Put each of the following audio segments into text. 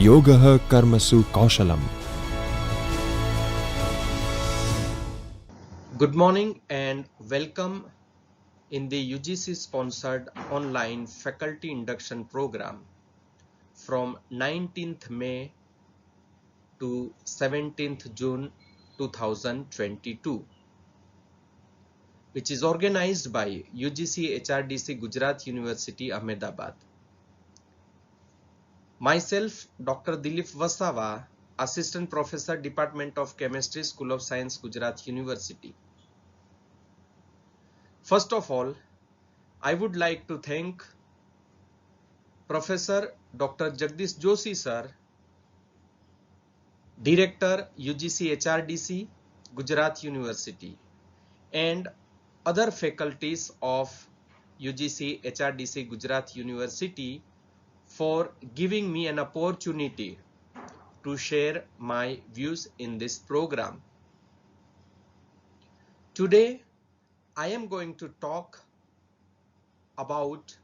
Yogah Karmasu Kaushalam. Good morning and welcome in the UGC sponsored online faculty induction program from 19th May to 17th June 2022, which is organized by UGC HRDC Gujarat University Ahmedabad. Myself, Dr. Dilip Vasava, Assistant Professor, Department of Chemistry, School of Science, Gujarat University. First of all, I would like to thank Professor Dr. Jagdish Joshi sir, Director UGC HRDC, Gujarat University, and other faculties of UGC HRDC Gujarat University for giving me an opportunity to share my views in this program. Today, I am going to talk about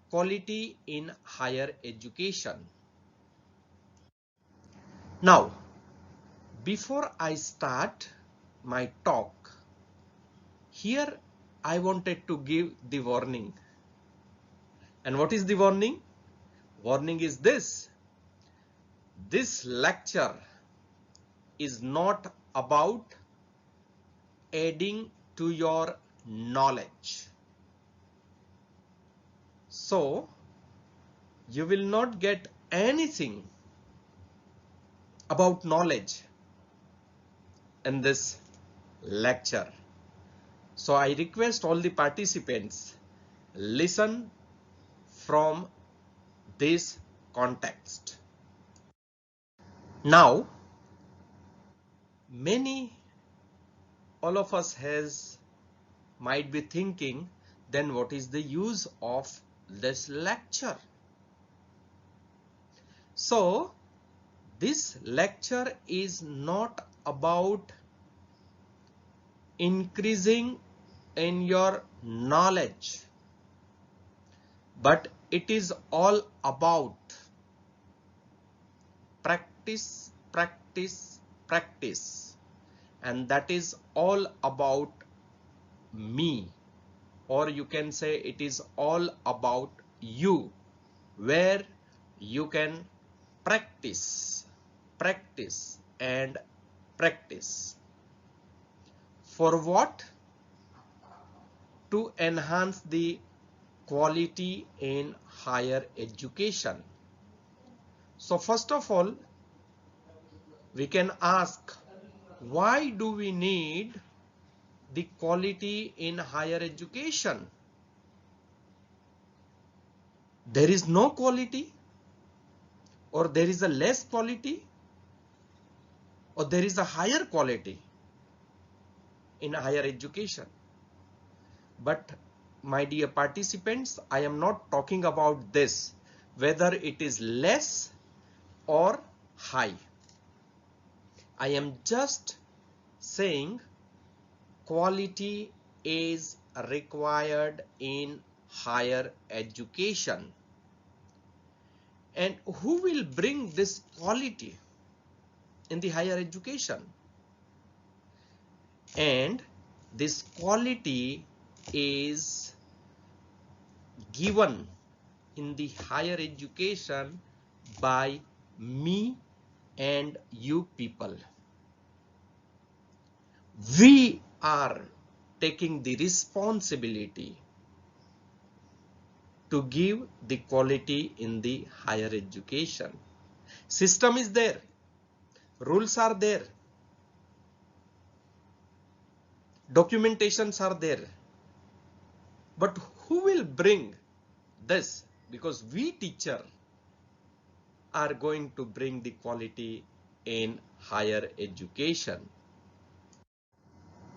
quality in higher education. Now, before I start my talk, here I wanted to give the warning. And what is the warning? Warning is this. This lecture is not about adding to your knowledge. So, you will not get anything about knowledge in this lecture. So, I request all the participants listen from this context. Now, all of us might be thinking, then what is the use of this lecture? So, this lecture is not about increasing in your knowledge, but it is all about practice, practice, practice, and that is all about me, or you can say it is all about you, where you can practice, practice and practice. For what? To enhance the quality in higher education. So first of all, we can ask, why do we need the quality in higher education? There is no quality, or there is a less quality, or there is a higher quality in higher education. But my dear participants, I am not talking about this, whether it is less or high. I am just saying quality is required in higher education. And who will bring this quality in the higher education? And this quality is given in the higher education by me and you people. We are taking the responsibility to give the quality in the higher education. System is there, rules are there, documentations are there, but who will bring this? Because we teacher are going to bring the quality in higher education.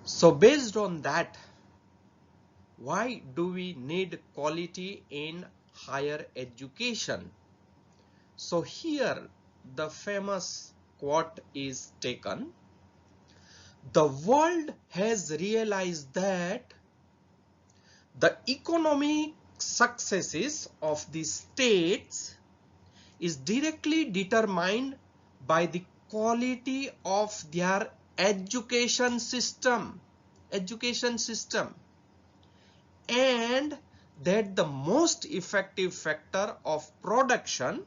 So based on that, why do we need quality in higher education? So here the famous quote is taken. The world has realized that the economic successes of the states is directly determined by the quality of their education system, and that the most effective factor of production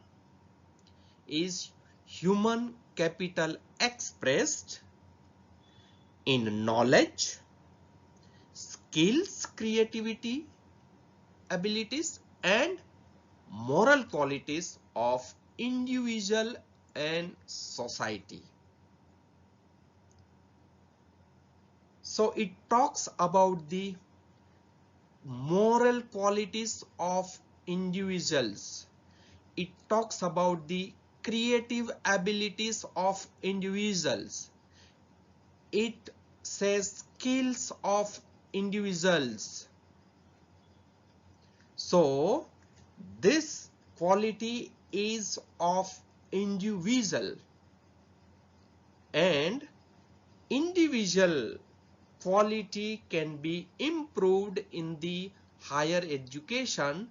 is human capital expressed in knowledge, skills, creativity, abilities, and moral qualities of individual and society. So it talks about the moral qualities of individuals. It talks about the creative abilities of individuals. It says skills of individuals. So this quality is of individual, and individual quality can be improved in the higher education,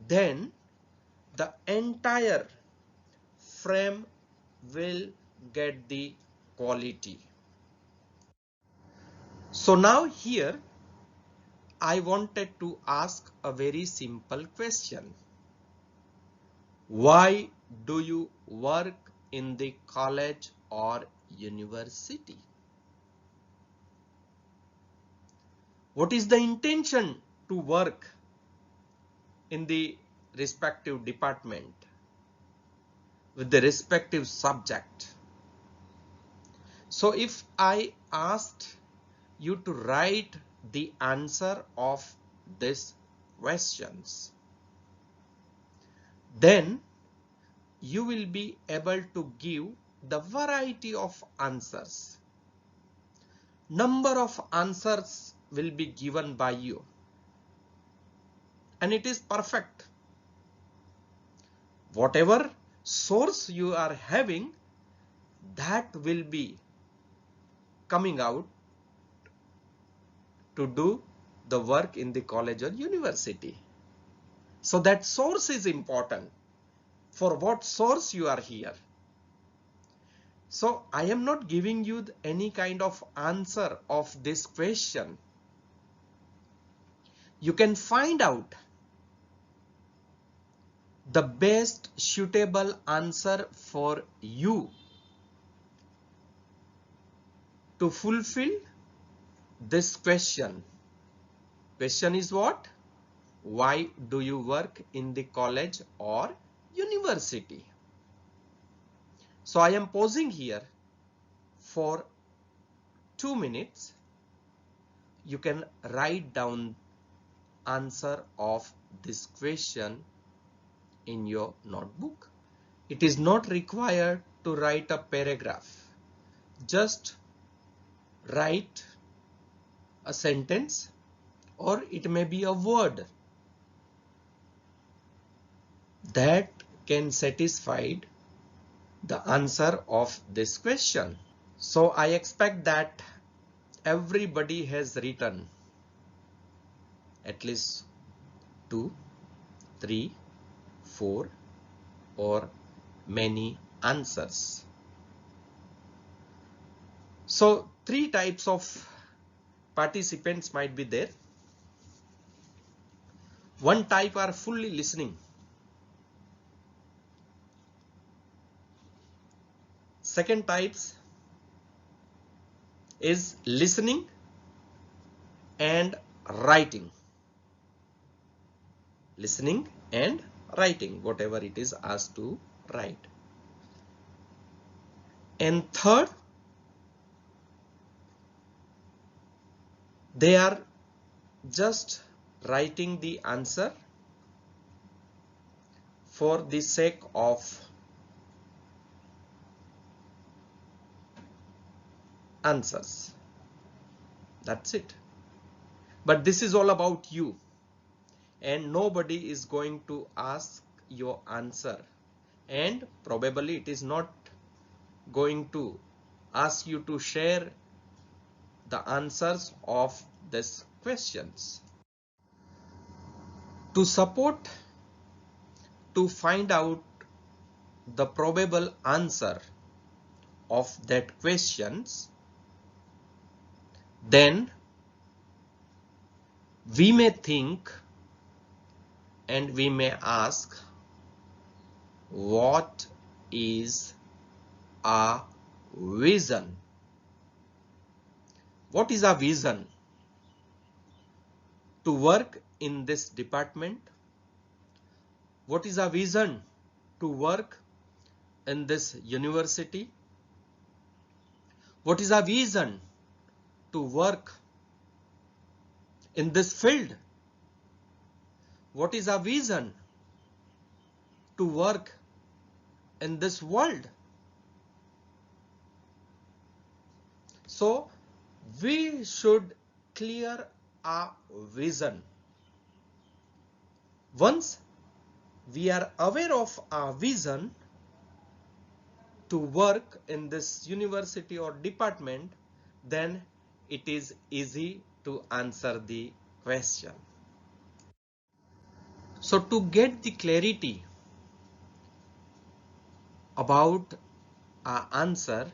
then the entire frame will get the quality. So now here I wanted to ask a very simple question. Why do you work in the college or university? What is the intention to work in the respective department with the respective subject? So if I asked you to write the answer of these questions, then you will be able to give the variety of answers. Number of answers will be given by you, and it is perfect. Whatever source you are having, that will be coming out to do the work in the college or university. So that source is important. For what source you are here? So I am not giving you any kind of answer of this question. You can find out the best suitable answer for you to fulfill this question. Question is what? Why do you work in the college or university? So I am pausing here for 2 minutes. You can write down answer of this question in your notebook. It is not required to write a paragraph. Just write a sentence, or it may be a word that can satisfy the answer of this question. So I expect that everybody has written at least 2, 3, 4 or many answers. So 3 types of participants might be there. One type are fully listening. Second types is listening and writing. Listening and writing, whatever it is asked to write. And third, they are just writing the answer for the sake of answers. That's it. But this is all about you, and nobody is going to ask your answer, and probably it is not going to ask you to share the answers of these questions. To support, to find out the probable answer of that questions, then we may think and we may ask, what is a vision? What is a vision? To work in this department? What is a vision to work in this university? What is a vision to work in this field? What is a vision to work in this world? So we should clear a vision. Once we are aware of our vision to work in this university or department, then it is easy to answer the question. So to get the clarity about our answer,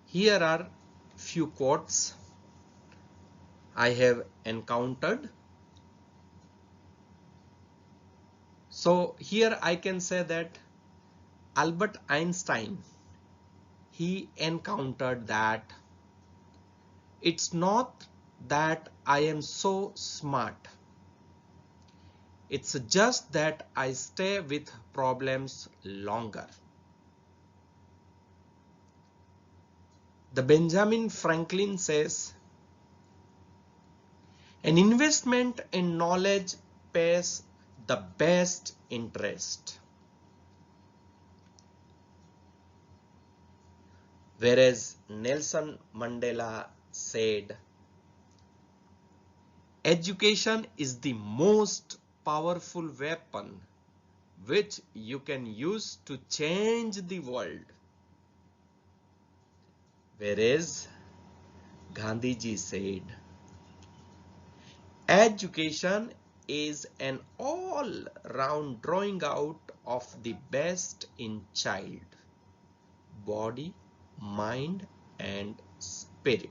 here are few quotes I have encountered. So here I can say that Albert Einstein, he encountered that it's not that I am so smart. It's just that I stay with problems longer. The Benjamin Franklin says, an investment in knowledge pays the best interest. Whereas Nelson Mandela said, education is the most powerful weapon which you can use to change the world. Whereas Gandhiji said, education is an all-round drawing out of the best in child, body, mind and spirit.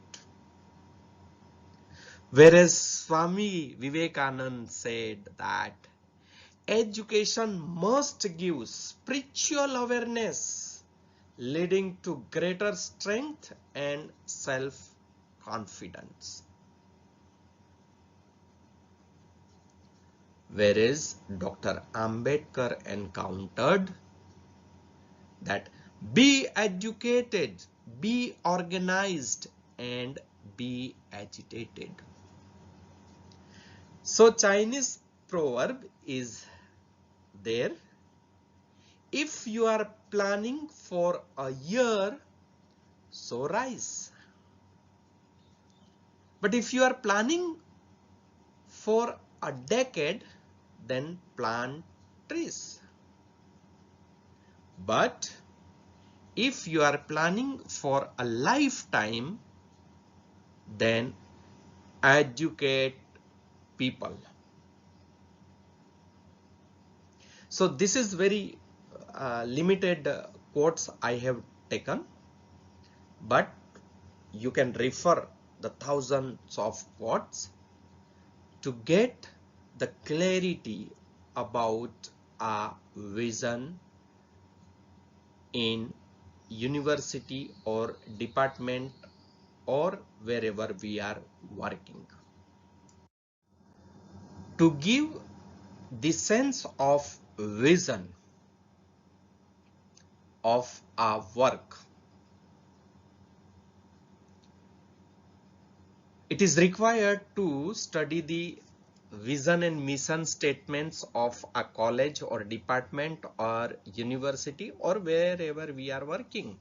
Whereas Swami Vivekananda said that education must give spiritual awareness, leading to greater strength and self-confidence. Whereas Dr. Ambedkar encountered that be educated, be organized, and be agitated. So Chinese proverb is there. If you are planning for a year, sow rice. But if you are planning for a decade, then plant trees. But if you are planning for a lifetime, then educate people. So this is very limited quotes I have taken, but you can refer the thousands of quotes to get the clarity about a vision in university or department or wherever we are working. To give the sense of vision of our work, it is required to study the vision and mission statements of a college or department or university or wherever we are working.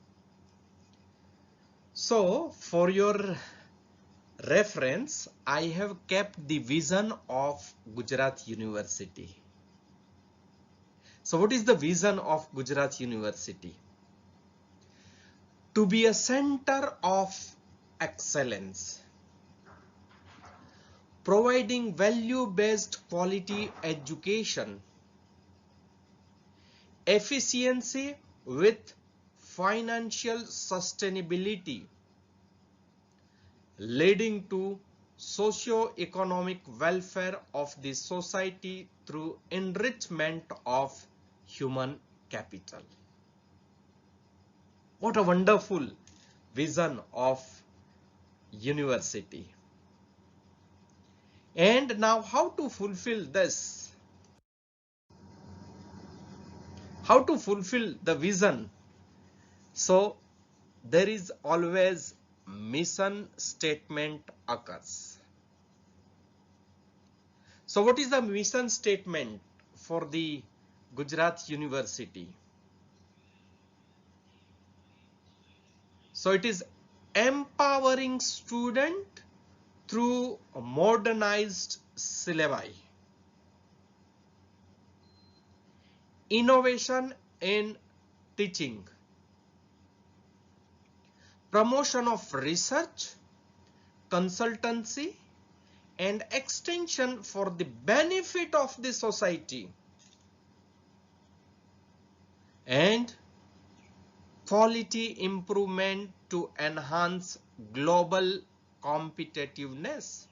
So for your reference, I have kept the vision of Gujarat University. So what is the vision of Gujarat University? To be a center of excellence, providing value-based quality education efficiency with financial sustainability, leading to socio-economic welfare of the society through enrichment of human capital. What a wonderful vision of university. And now how to fulfill this? How to fulfill the vision? So there is always mission statement occurs. So what is the mission statement for the Gujarat University? So it is empowering student through modernized syllabi, innovation in teaching, promotion of research, consultancy, and extension for the benefit of the society, and quality improvement to enhance global competitiveness.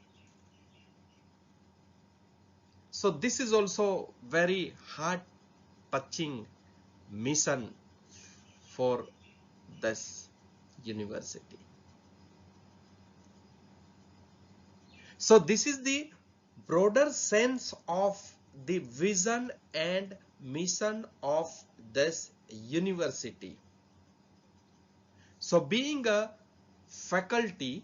So this is also very heart-touching mission for this university. So this is the broader sense of the vision and mission of this university. So being a faculty,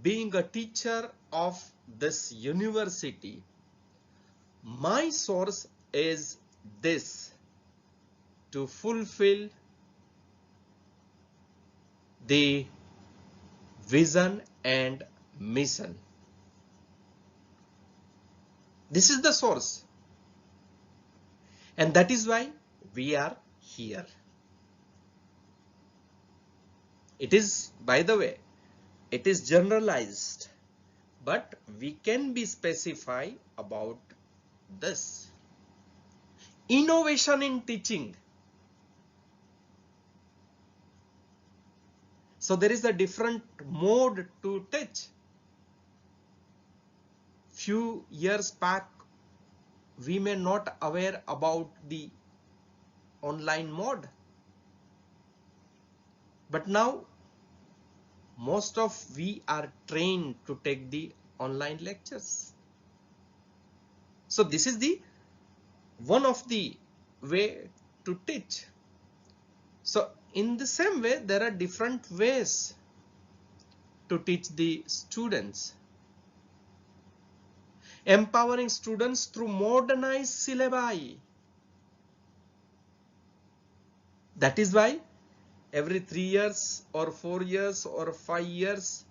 being a teacher of this university, my source is this: to fulfill the vision and mission. This is the source, and that is why we are here. It is, by the way, it is generalized, but we can be specified about this. Innovation in teaching. So there is a different mode to teach. Few years back, we may not aware about the online mode, but now most of we are trained to take the online lectures. So this is the one of the way to teach. So in the same way, there are different ways to teach the students. Empowering students through modernized syllabi. That is why every 3 years or 4 years or 5 years,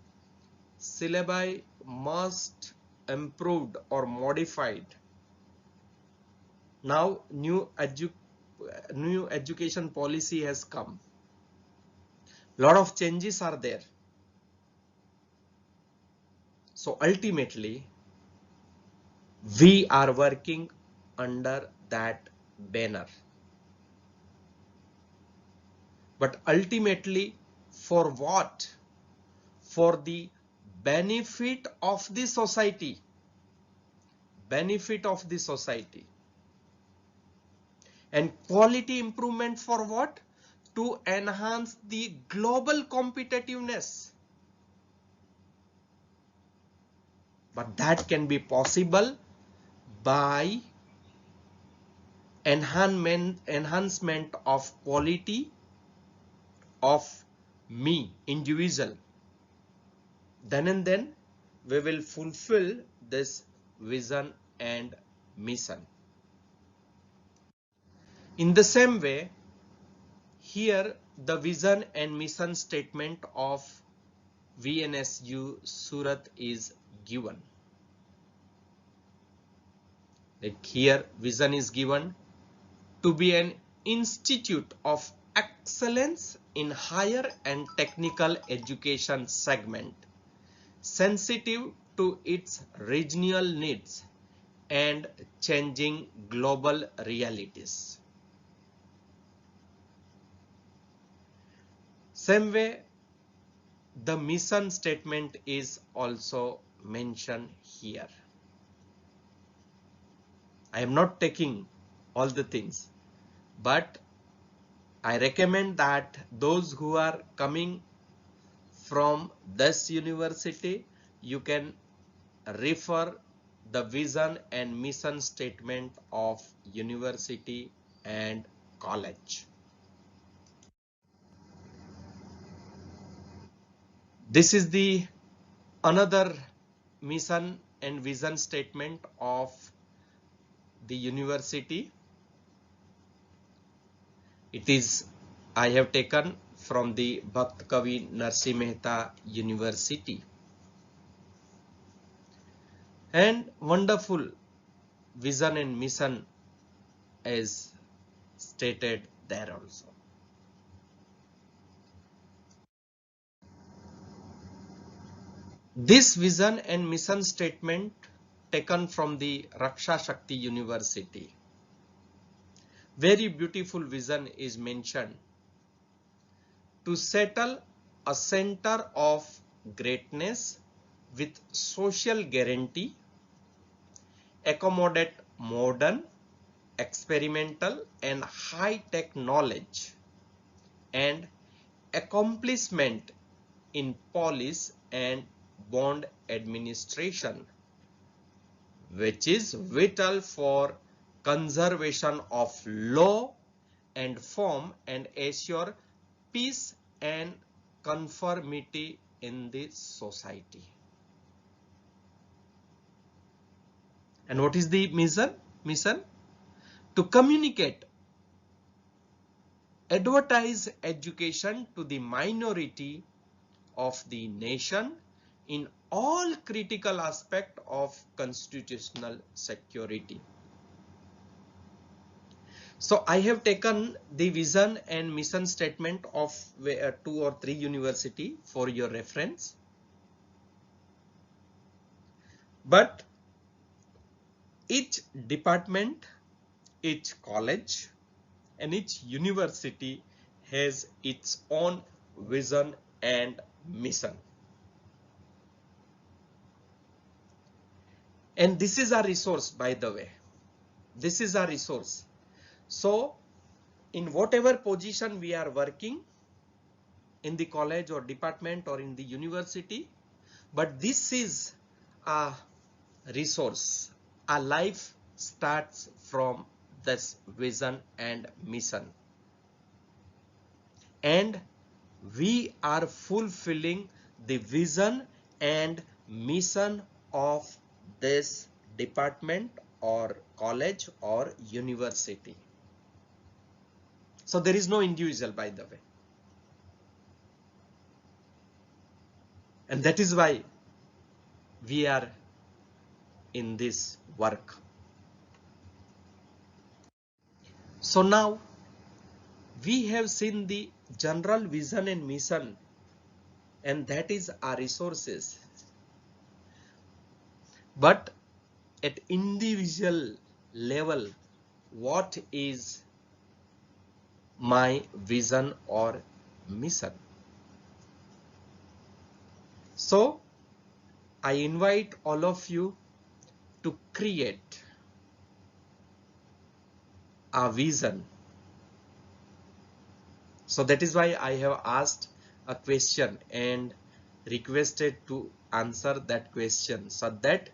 syllabi must improved or modified. Now new education policy has come. Lot of changes are there. So ultimately, we are working under that banner. But ultimately, for what? For the benefit of the society. Benefit of the society. And quality improvement for what? To enhance the global competitiveness. But that can be possible by enhancement of quality of me, individual. Then and then we will fulfill this vision and mission. In the same way, here the vision and mission statement of VNSU Surat is given. Like here, vision is given to be an institute of excellence in higher and technical education segment, sensitive to its regional needs and changing global realities. Same way, the mission statement is also mentioned here. I am not taking all the things, but I recommend that those who are coming from this university, you can refer the vision and mission statement of university and college. This is the another mission and vision statement of the university. It is, I have taken from the Bhakt Kavi Narsi Mehta University. And wonderful vision and mission is stated there also. This vision and mission statement taken from the Raksha Shakti University. Very beautiful vision is mentioned: to settle a center of greatness with social guarantee, accommodate modern, experimental and high-tech knowledge and accomplishment in police and bond administration, which is vital for conservation of law and form and assure peace and conformity in the society. And what is the mission? Mission to communicate, advertise education to the minority of the nation in all critical aspects of constitutional security. So I have taken the vision and mission statement of 2 or 3 university for your reference. But each department, each college and each university has its own vision and mission. And this is our resource, by the way. This is our resource. So in whatever position we are working in the college or department or in the university, but this is a resource. Our life starts from this vision and mission. And we are fulfilling the vision and mission of this department or college or university. So there is no individual, by the way. And that is why we are in this work. So now we have seen the general vision and mission, and that is our resources. But at individual level, what is my vision or mission? So I invite all of you to create a vision. So that is why I have asked a question and requested to answer that question, so that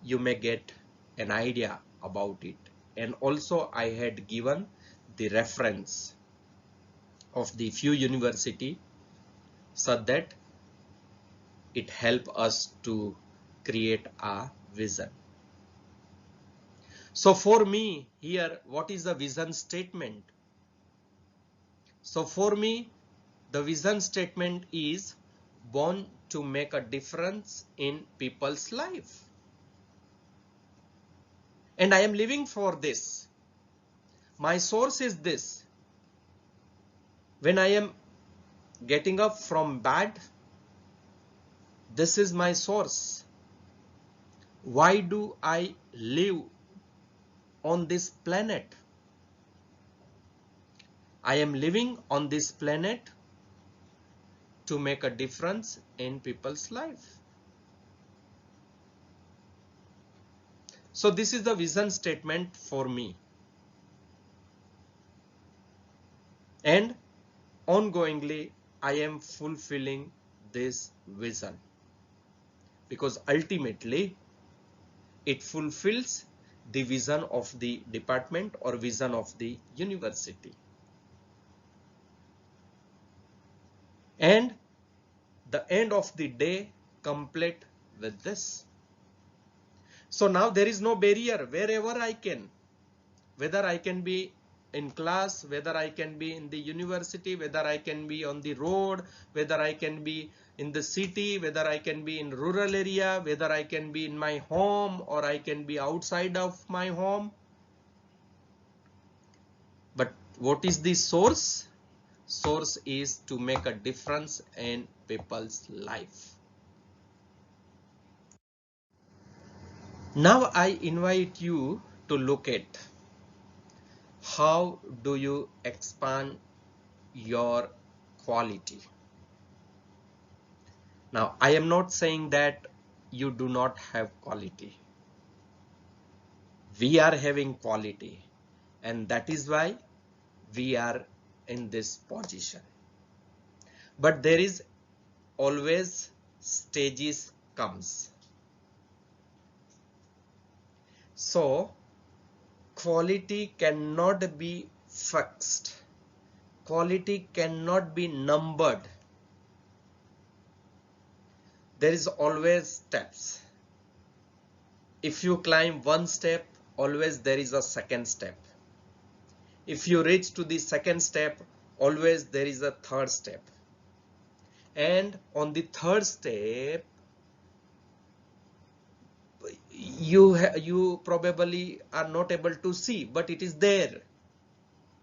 you may get an idea about it. And also I had given the reference of the few university, so that it help us to create a vision. So for me here, what is the vision statement? So for me, the vision statement is born to make a difference in people's life. And I am living for this. My source is this. When I am getting up from bed, this is my source. Why do I live on this planet? I am living on this planet to make a difference in people's life. So this is the vision statement for me. And ongoingly, I am fulfilling this vision because ultimately it fulfills the vision of the department or vision of the university. And the end of the day complete with this. So now there is no barrier wherever I can, whether I can be in class, whether I can be in the university, whether I can be on the road, whether I can be in the city, whether I can be in rural area, whether I can be in my home or I can be outside of my home. But what is the source? Source is to make a difference in people's life. Now I invite you to look at how do you expand your quality. Now I am not saying that you do not have quality. We are having quality, and that is why we are in this position. But there is always stages comes. So quality cannot be fixed. Quality cannot be numbered. There is always steps. If you climb one step, always there is a second step. If you reach to the second step, always there is a third step. And on the third step, you probably are not able to see, but it is there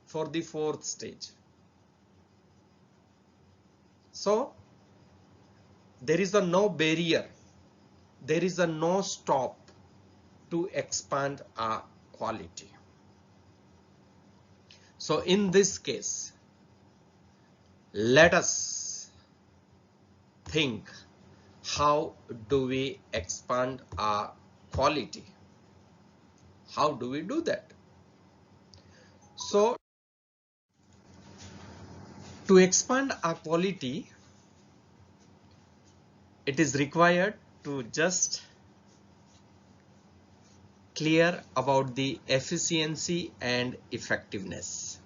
for the fourth stage. So there is a no barrier, there is a no stop to expand our quality. So in this case, let us think, how do we expand our quality? How do we do that? So to expand our quality, it is required to just clear about the efficiency and effectiveness.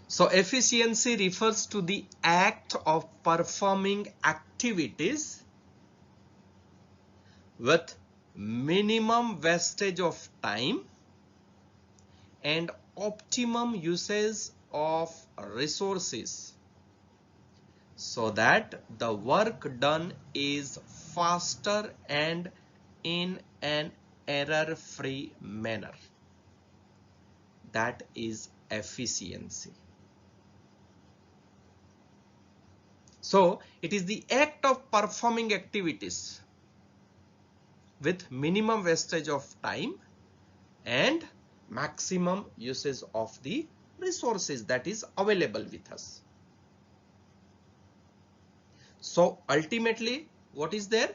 So efficiency refers to the act of performing activities with minimum wastage of time and optimum usage of resources, so that the work done is faster and in an error-free manner. That is efficiency. So it is the act of performing activities with minimum wastage of time and maximum usage of the resources that is available with us. So ultimately, what is there?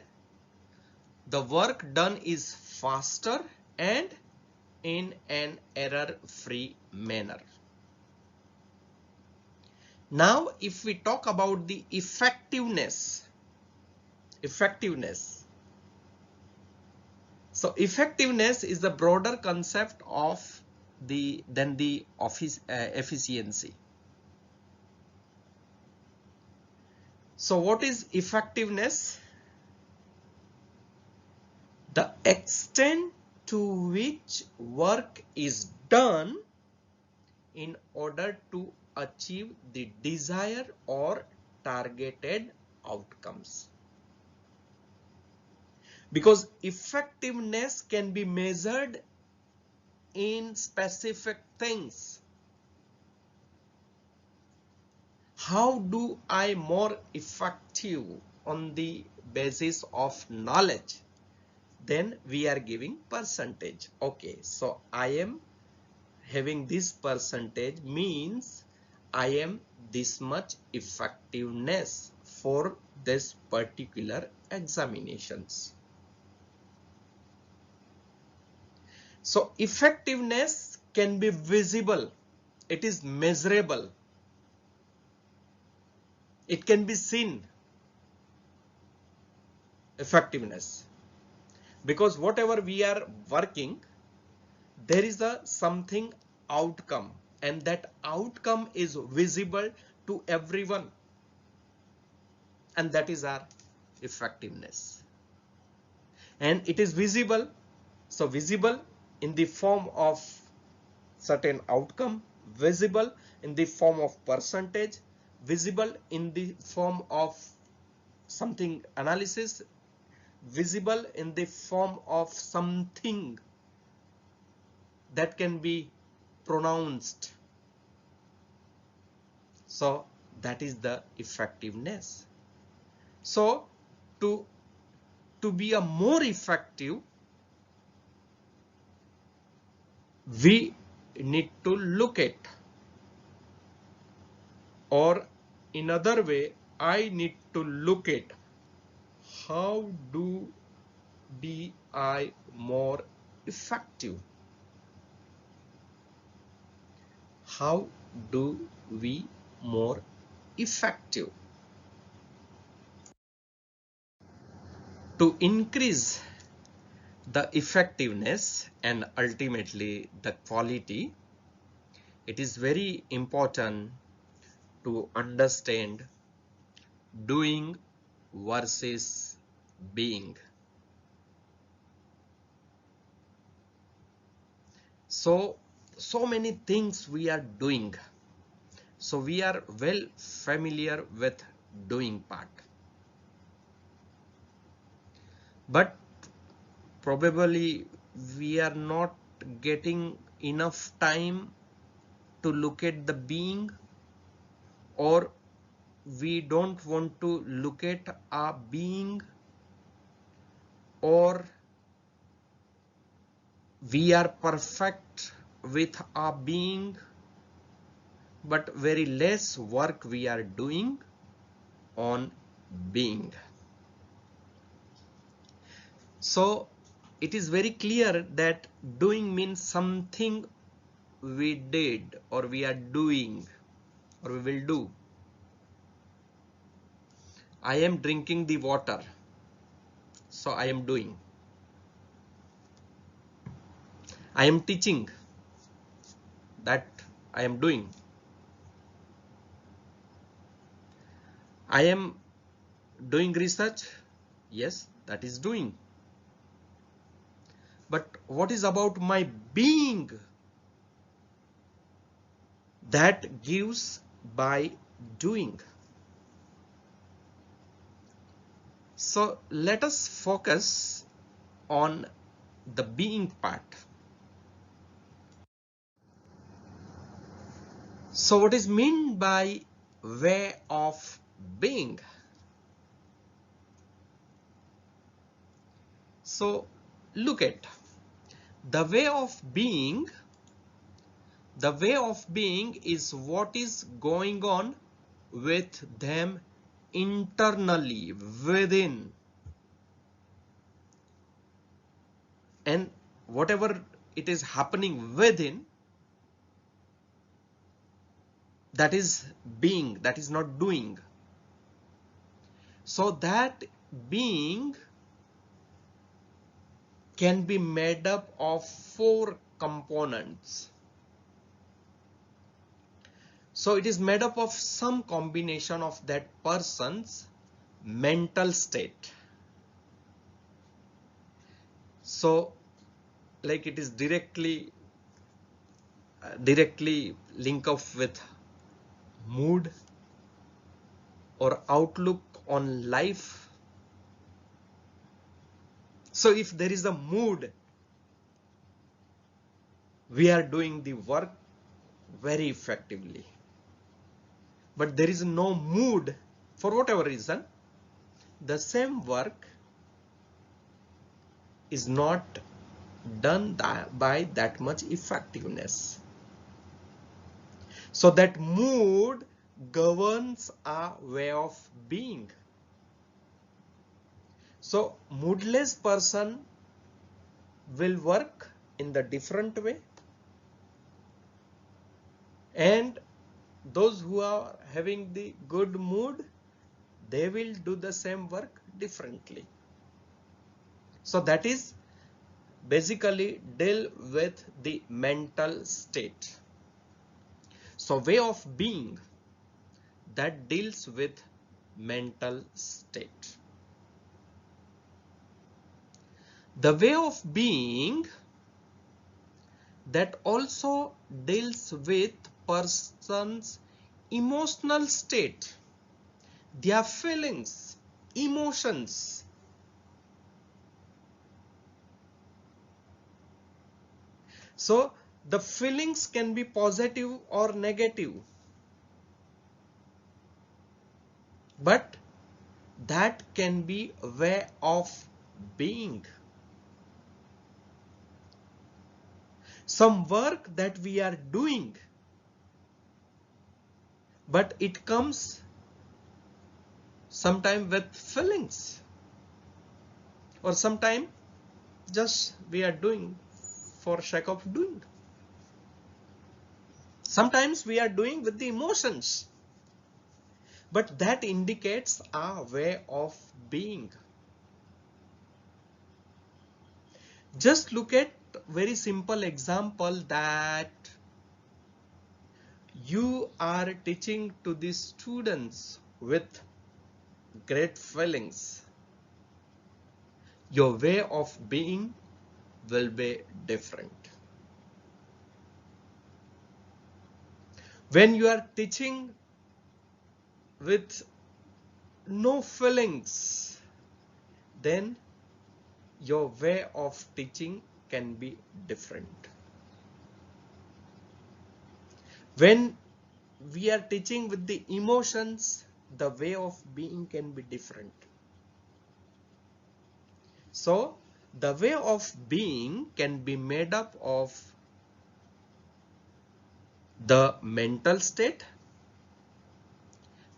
The work done is faster and in an error-free manner. Now, if we talk about the effectiveness. So effectiveness is the broader concept of than the efficiency. So what is effectiveness? The extent to which work is done in order to achieve the desired or targeted outcomes. Because effectiveness can be measured in specific things. How do I more effective on the basis of knowledge? Then we are giving percentage. Okay, so I am having this percentage means I am this much effectiveness for this particular examinations. So effectiveness can be visible, it is measurable, it can be seen, effectiveness, because whatever we are working, there is a something outcome, and that outcome is visible to everyone, and that is our effectiveness. And it is visible, so visible in the form of certain outcome, visible in the form of percentage, visible in the form of something analysis, visible in the form of something that can be pronounced. So that is the effectiveness. So to be a more effective, we need to look at, or in other way, I need to look at how do be I more effective? How do we more effective? To increase the effectiveness and ultimately the quality, it is very important to understand doing versus being. So many things we are doing, so we are well familiar with doing part, but probably we are not getting enough time to look at the being, or we don't want to look at our being, or we are perfect with our being, but very less work we are doing on being. So it is very clear that doing means something we did, or we are doing, or we will do. I am drinking the water, so I am doing. I am teaching, that I am doing. I am doing research, yes, that is doing. But what is about my being? That gives by doing. So let us focus on the being part. So what is meant by way of being? So look at the way of being. The way of being is what is going on with them internally, within, and whatever it is happening within, that is being, that is not doing. So that being can be made up of 4 components. So it is made up of some combination of that person's mental state. So like it is directly link up with mood or outlook on life. So if there is a mood, we are doing the work very effectively. But there is no mood, for whatever reason, the same work is not done by that much effectiveness. So that mood governs our way of being. So moodless person will work in the different way, and those who are having the good mood, they will do the same work differently. So that is basically deal with the mental state. So way of being that deals with mental state. The way of being that also deals with person's emotional state, their feelings, emotions. So the feelings can be positive or negative, but that can be a way of being. Some work that we are doing, but it comes sometime with feelings, or sometime just we are doing for sake of doing. Sometimes we are doing with the emotions, but that indicates our way of being. Just look at very simple example that you are teaching to the students with great feelings. Your way of being will be different. When you are teaching with no feelings, then your way of teaching can be different. When we are teaching with the emotions, the way of being can be different. So the way of being can be made up of the mental state.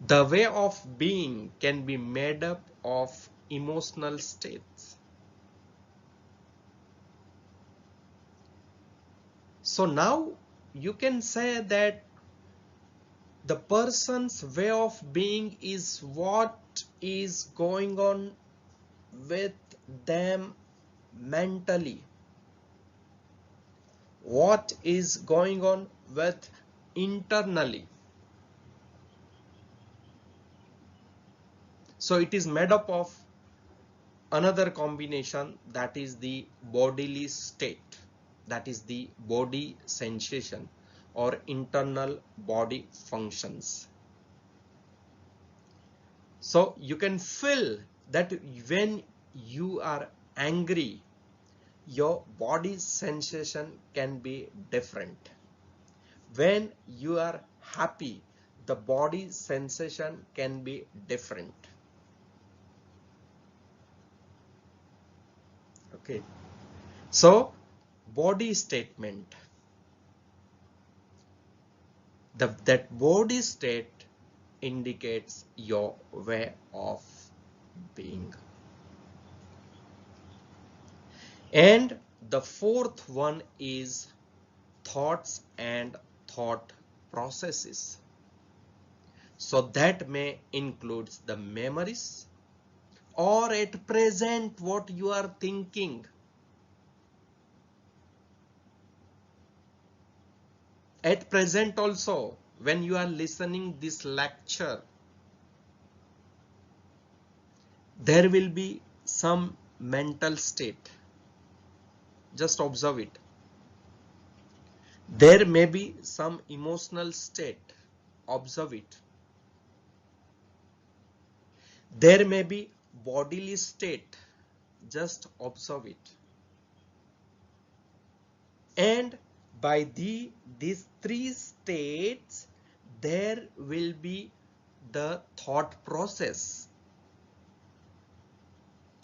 The way of being can be made up of emotional states. So now you can say that the person's way of being is what is going on with them mentally, what is going on with internally. So it is made up of another combination, that is the bodily state, that is the body sensation or internal body functions. So you can feel that when you are angry, your body sensation can be different. When you are happy, the body sensation can be different. Okay, so body statement, that body state indicates your way of being. And the fourth one is thoughts and thought processes. So that may include the memories, or at present what you are thinking. At present also, when you are listening this lecture, there will be some mental state. Just observe it. There may be some emotional state. Observe it. There may be bodily state. Just observe it. And by these three states, there will be the thought process.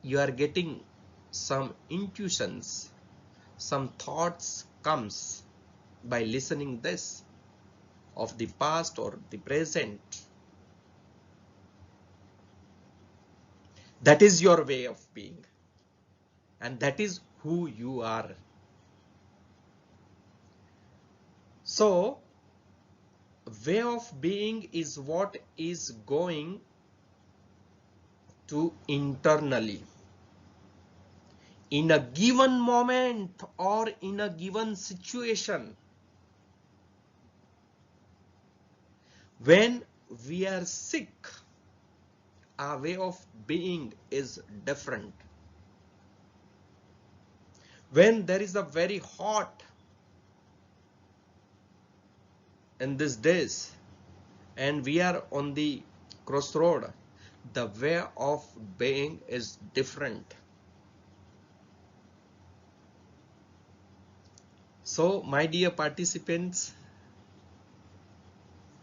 You are getting some intuitions, some thoughts comes by listening this. of the past or the present. That is your way of being, and that is who you are. So, way of being is what is going to internally in a given moment or in a given situation. When we are sick, our way of being is different. When there is a very hot in these days and we are on the crossroad, the way of being is different. So, my dear participants,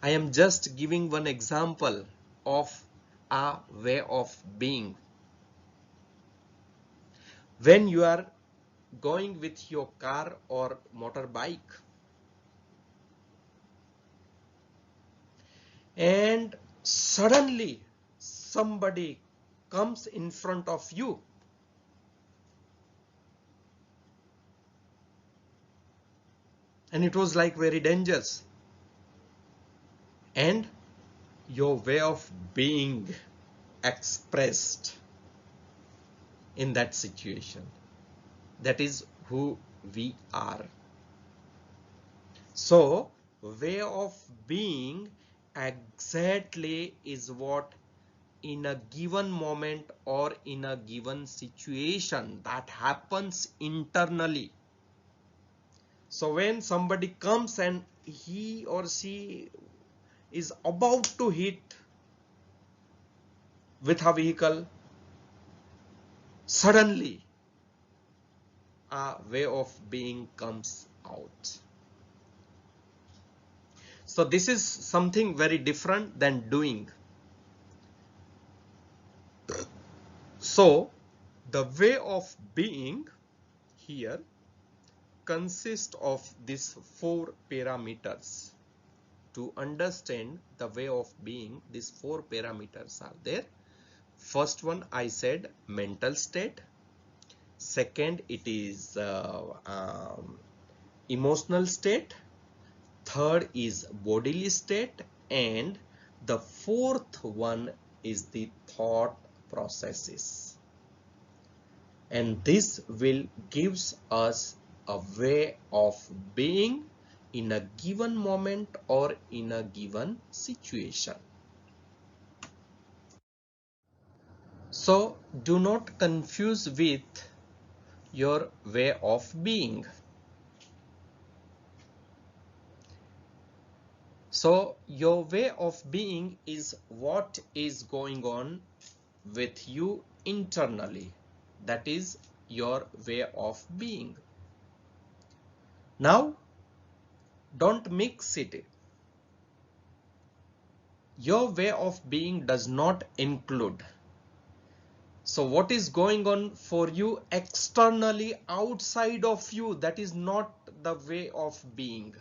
I am just giving one example of a way of being. When you are going with your car or motorbike and suddenly somebody comes in front of you, and it was like very dangerous, and your way of being expressed in that situation. That is who we are. So, way of being exactly is what in a given moment or in a given situation that happens internally. So when somebody comes and he or she is about to hit with a vehicle, suddenly a way of being comes out. So this is something very different than doing. So the way of being here consists of these 4 parameters. To understand the way of being, these 4 parameters are there. First one I said mental state. Second, it is emotional state. Third is bodily state, and the fourth one is the thought processes. And this will gives us a way of being in a given moment or in a given situation. So do not confuse with your way of being. So your way of being is what is going on with you internally. That is your way of being. Now, don't mix it. Your way of being does not include. So what is going on for you externally outside of you, that is not the way of being.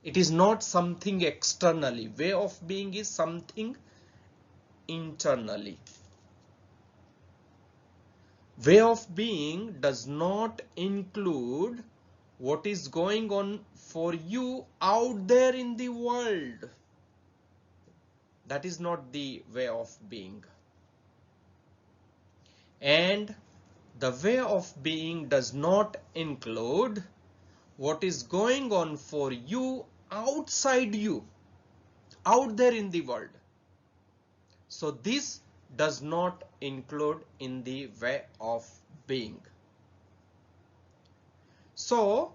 It is not something externally. Way of being is something internally. Way of being does not include what is going on for you out there in the world. That is not the way of being. And the way of being does not include what is going on for you outside you, out there in the world. So this does not include in the way of being. So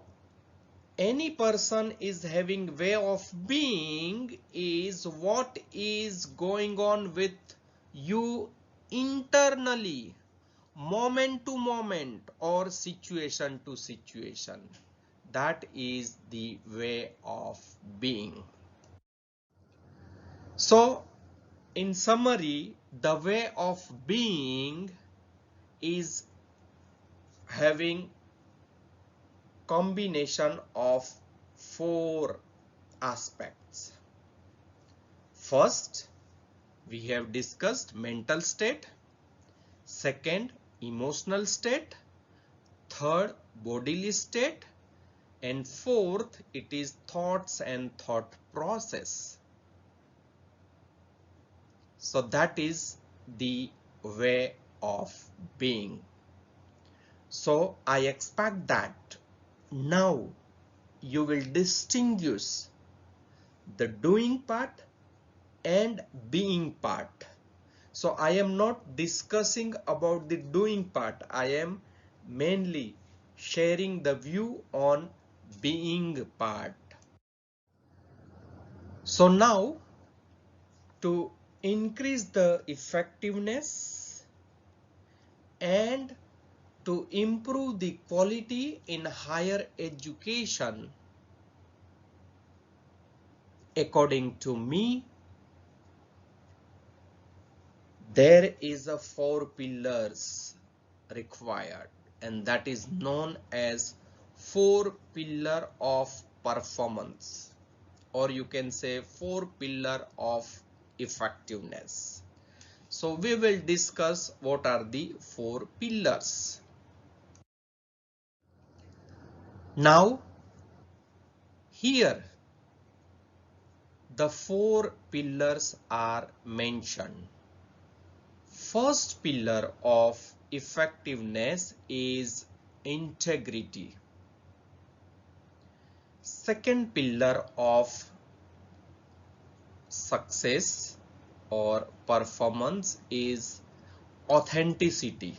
any person is having way of being is what is going on with you internally, moment to moment or situation to situation. That is the way of being. So in summary, the way of being is having combination of four aspects. First, we have discussed mental state. Second, emotional state. Third, bodily state. And fourth, it is thoughts and thought process. So that is the way of being. So I expect that now you will distinguish the doing part and being part. So I am not discussing about the doing part. I am mainly sharing the view on being part. So now, to increase the effectiveness and to improve the quality in higher education, according to me, there is a four pillars required, and that is known as four pillar of performance, or you can say four pillar of effectiveness. So we will discuss what are the four pillars. Now here the four pillars are mentioned. First pillar of effectiveness is integrity. Second pillar of success or performance is authenticity.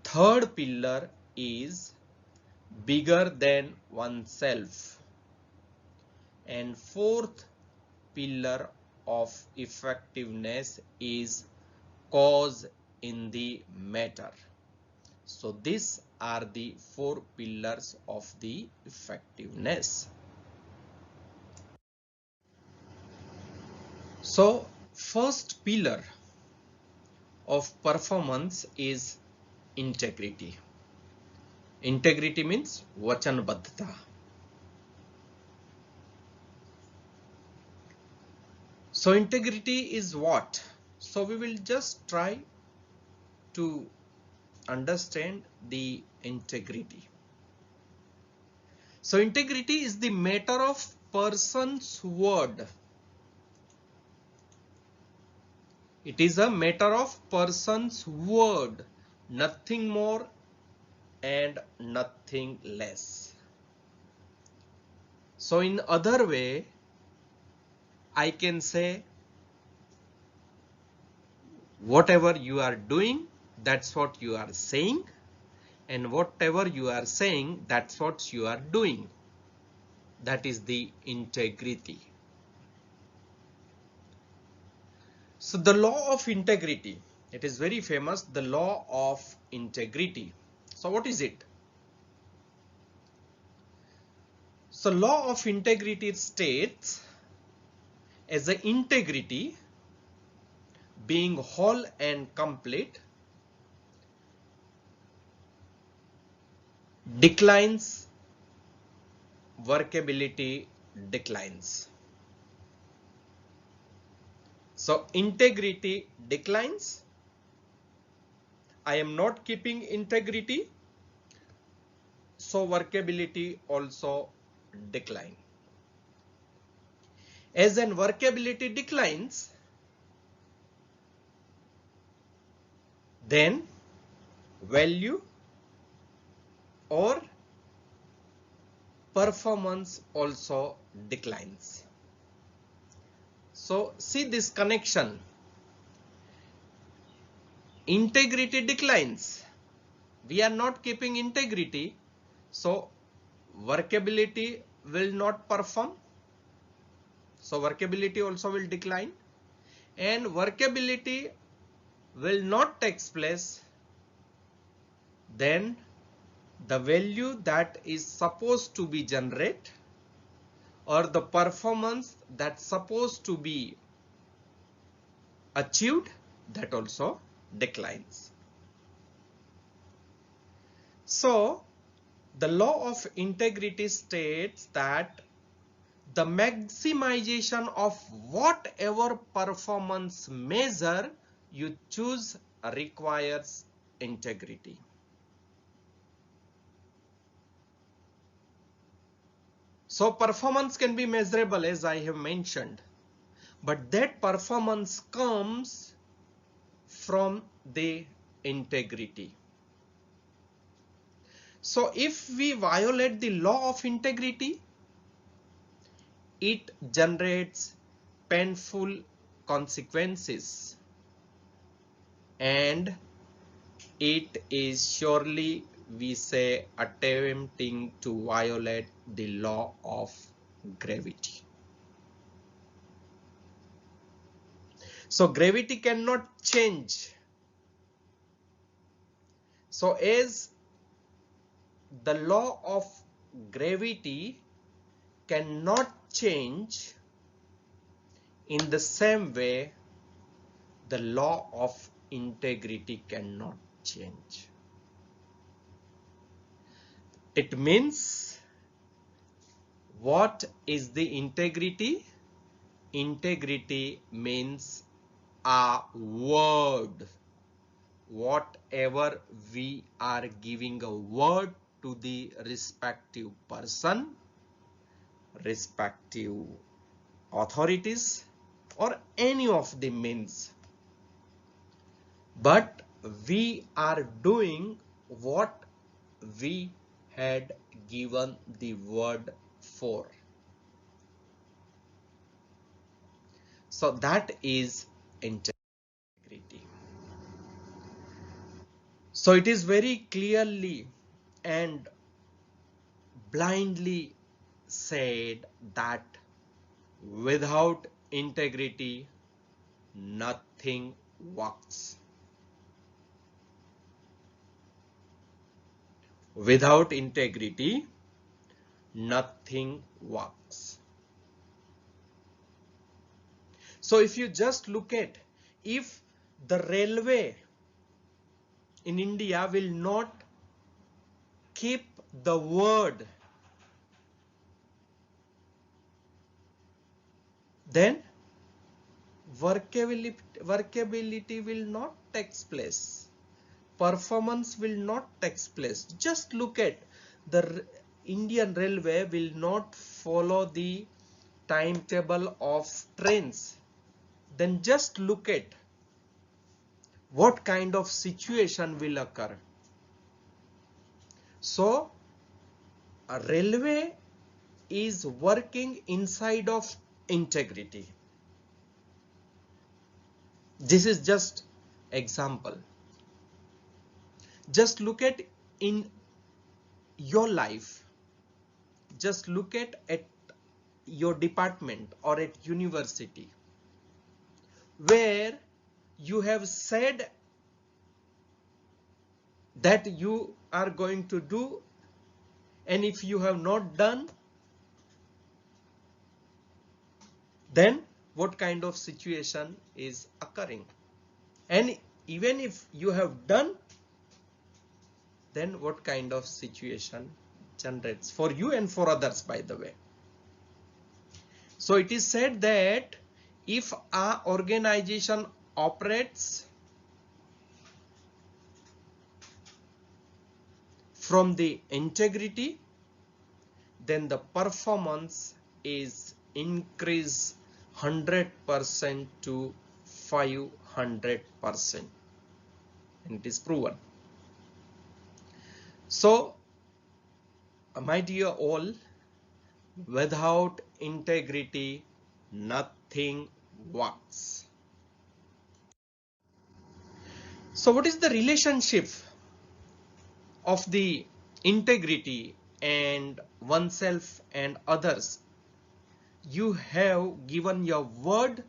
Third pillar is bigger than oneself. And fourth pillar of effectiveness is cause in the matter. So these are the four pillars of the effectiveness. So first pillar of performance is integrity. Integrity means vachanbadhata. So integrity is what? So we will just try to understand the integrity. So integrity is the matter of person's word. It is a matter of person's word, nothing more and nothing less. So in other way, I can say whatever you are doing, that's what you are saying, and whatever you are saying, that's what you are doing. That is the integrity. So the law of integrity, it is very famous, the law of integrity. So what is it? So law of integrity states, as the integrity being whole and complete declines, workability declines. So integrity declines. I am not keeping integrity, so workability also decline. As an workability declines, then value or performance also declines. So see this connection. Integrity declines. We are not keeping integrity, so workability will not perform. So workability also will decline, and workability will not take place. Then the value that is supposed to be generated or the performance that's supposed to be achieved, that also declines. So The law of integrity states that the maximization of whatever performance measure you choose requires integrity. So performance can be measurable, as I have mentioned, but that performance comes from the integrity. So if we violate the law of integrity, it generates painful consequences, and it is surely, we say, attempting to violate the law of gravity. So gravity cannot change. So as the law of gravity cannot change, in the same way the law of integrity cannot change. It means, what is the integrity? Integrity means a word. Whatever we are giving a word to the respective person, respective authorities, or any of the means, but we are doing what we had given the word for. So that is integrity. So it is very clearly and blindly said that without integrity, nothing works. Without integrity, nothing works. So if you just look at, if the railway in India will not keep the word, then workability will not take place. Performance will not take place. Just look at the Indian Railway will not follow the timetable of trains. Then just look at what kind of situation will occur. So a railway is working inside of integrity. This is just example. Just look at in your life. Just look at your department or at university, where you have said that you are going to do, and if you have not done, then what kind of situation is occurring? And even if you have done, then what kind of situation generates for you and for others, by the way. So it is said that if an organization operates from the integrity, then the performance is increased 100% to 500%, and it is proven. So my dear all, without integrity, nothing works. So what is the relationship of the integrity and oneself and others? You have given your word.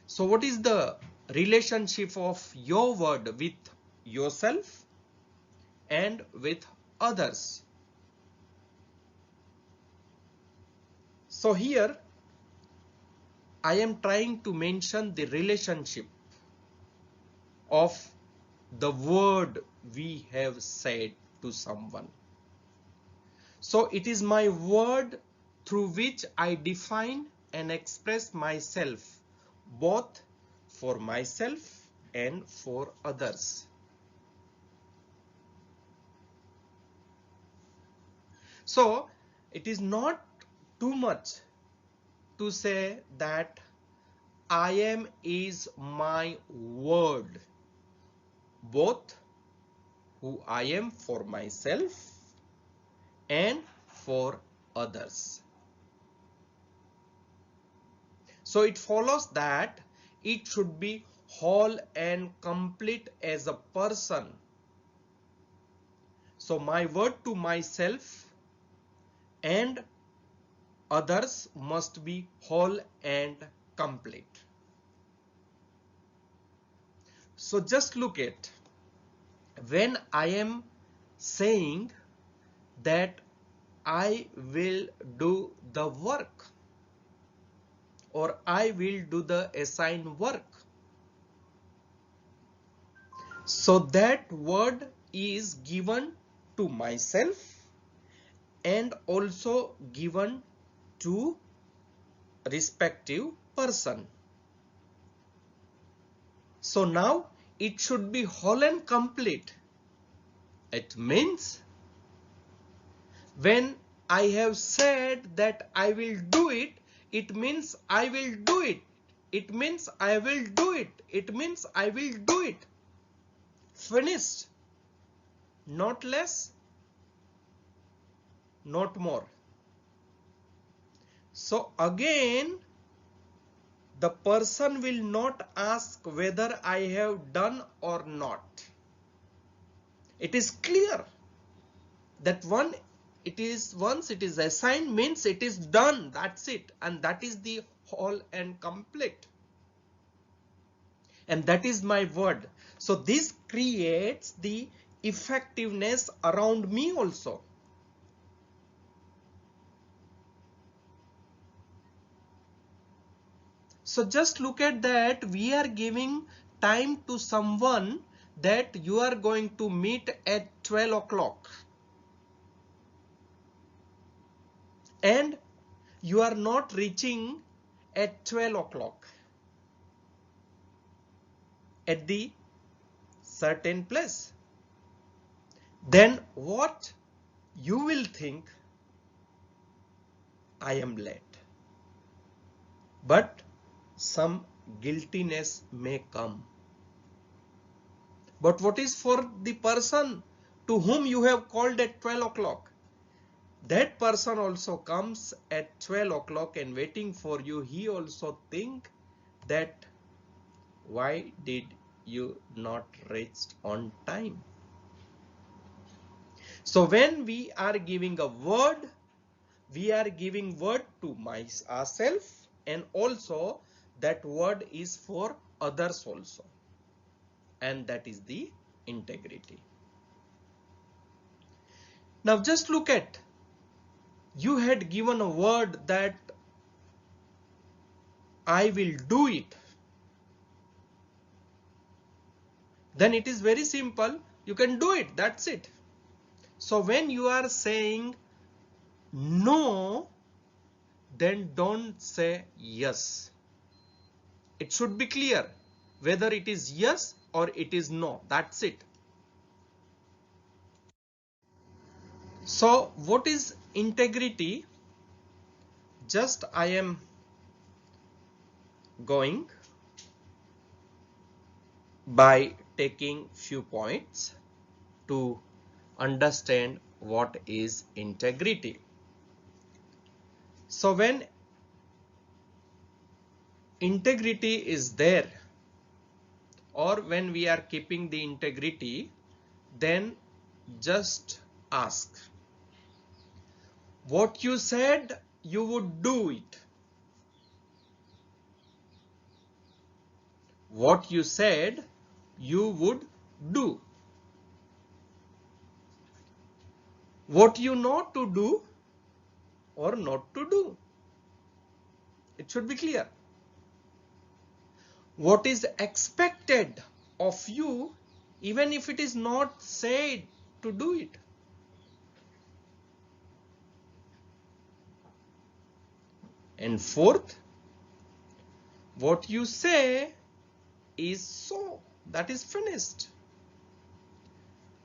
So what is the relationship of your word with yourself and with others? So here I am trying to mention the relationship of the word we have said to someone. So it is my word through which I define and express myself, both for myself and for others. So it is not too much to say that I am is my word, both who I am for myself and for others. So it follows that it should be whole and complete as a person. So my word to myself and others must be whole and complete. So just look at, when I am saying that I will do the work or I will do the assigned work, so that word is given to myself and also given to respective person. So now it should be whole and complete. It means when I have said that I will do it, it means I will do it. It means I will do it. It means I will do it. Finished. Not less, not more. So again, the person will not ask whether I have done or not. It is clear that once it is assigned means it is done, that's it, and that is the whole and complete, and that is my word. So this creates the effectiveness around me also. So just look at that, we are giving time to someone that you are going to meet at 12 o'clock and you are not reaching at 12 o'clock at the certain place. Then what you will think, I am late, but some guiltiness may come. But what is for the person to whom you have called at 12 o'clock? That person also comes at 12 o'clock and waiting for you. He also think that why did you not reach on time? So when we are giving a word, we are giving word to ourselves, and also that word is for others also, and that is the integrity. Now just look at, you had given a word that I will do it. Then it is very simple, you can do it, that's it. So when you are saying no, then don't say yes. It should be clear whether it is yes or it is no, that's it. So what is integrity? Just I am going by taking few points to understand what is integrity. So when integrity is there, or when we are keeping the integrity, then just ask, what you said you would do it. What you said you would do. What you not to do or not to do. It should be clear. What is expected of you even if it is not said to do it. And fourth, what you say is so, that is finished.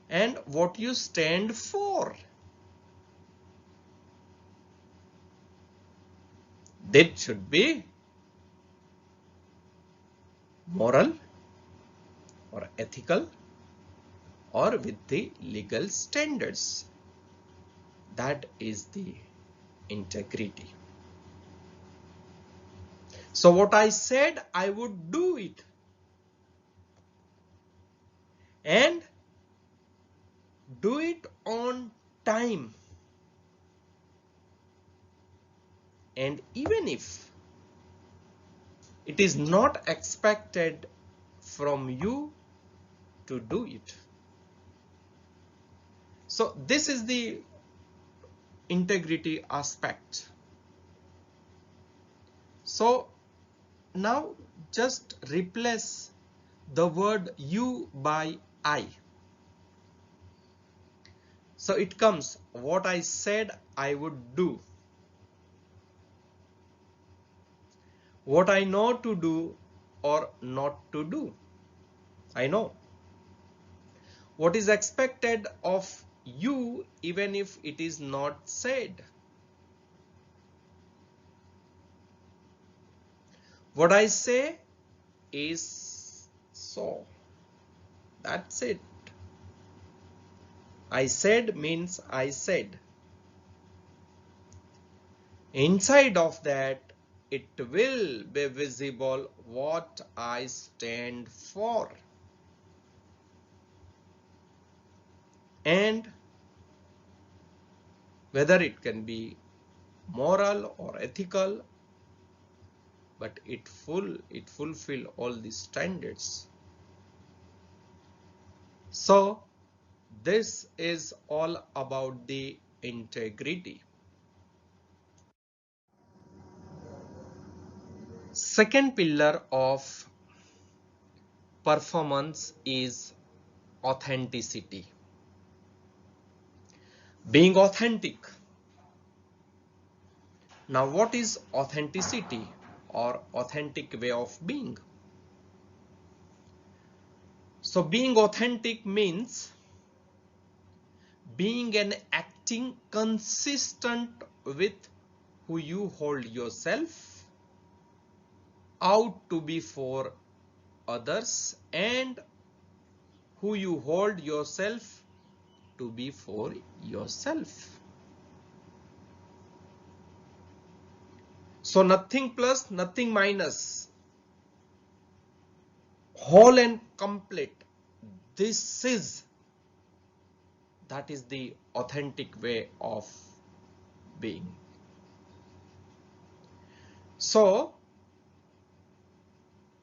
And what you stand for, that should be moral or ethical or with the legal standards. That is the integrity. So what I said, I would do it. And do it on time. And even if it is not expected from you to do it. So this is the integrity aspect. So now just replace the word you by I. So it comes, what I said I would do. What I know to do or not to do. I know. What is expected of you even if it is not said. What I say is so. That's it. I said means I said. Inside of that, it will be visible what I stand for. And whether it can be moral or ethical, but it fulfill all the standards. So this is all about the integrity. Second pillar of performance is authenticity. Being authentic. Now what is authenticity or authentic way of being? So being authentic means being and acting consistent with who you hold yourself out to be for others and who you hold yourself to be for yourself. So nothing plus, nothing minus. Whole and complete. That is the authentic way of being. So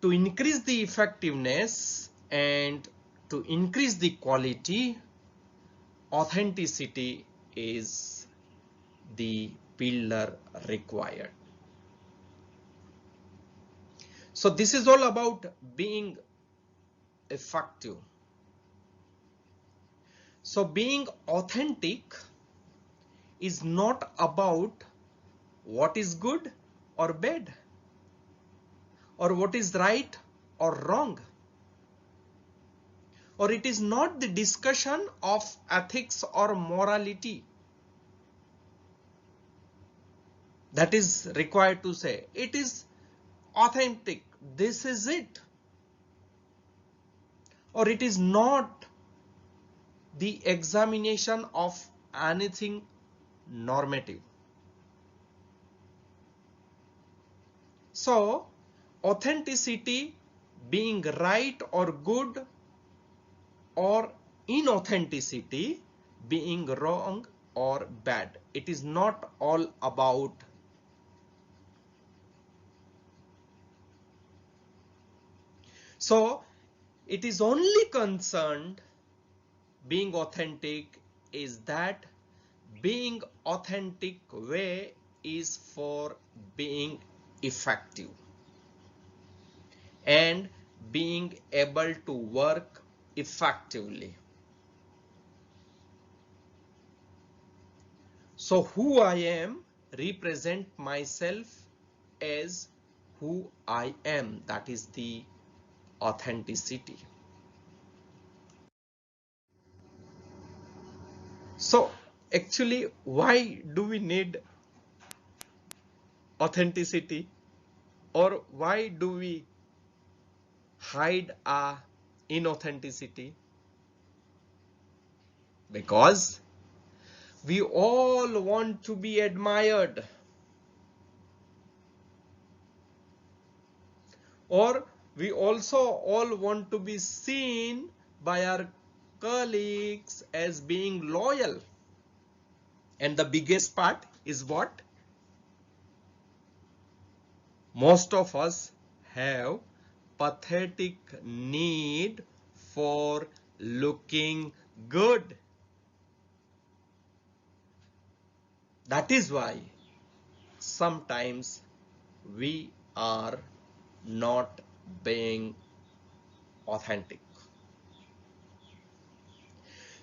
to increase the effectiveness and to increase the quality, authenticity is the pillar required. So this is all about being effective. So being authentic is not about what is good or bad, or what is right or wrong, or it is not the discussion of ethics or morality. That is required to say it is authentic, this is it, or it is not the examination of anything normative. So authenticity being right or good, or inauthenticity being wrong or bad. It is not all about so it is only concerned being authentic is that being authentic way is for being effective and being able to work effectively. So who I am represent myself as who I am. That is the authenticity. So actually, why do we need authenticity, or why do we hide our inauthenticity? Because we all want to be admired, or we also all want to be seen by our colleagues as being loyal. And the biggest part is what? Most of us have pathetic need for looking good. That is why sometimes we are not being authentic.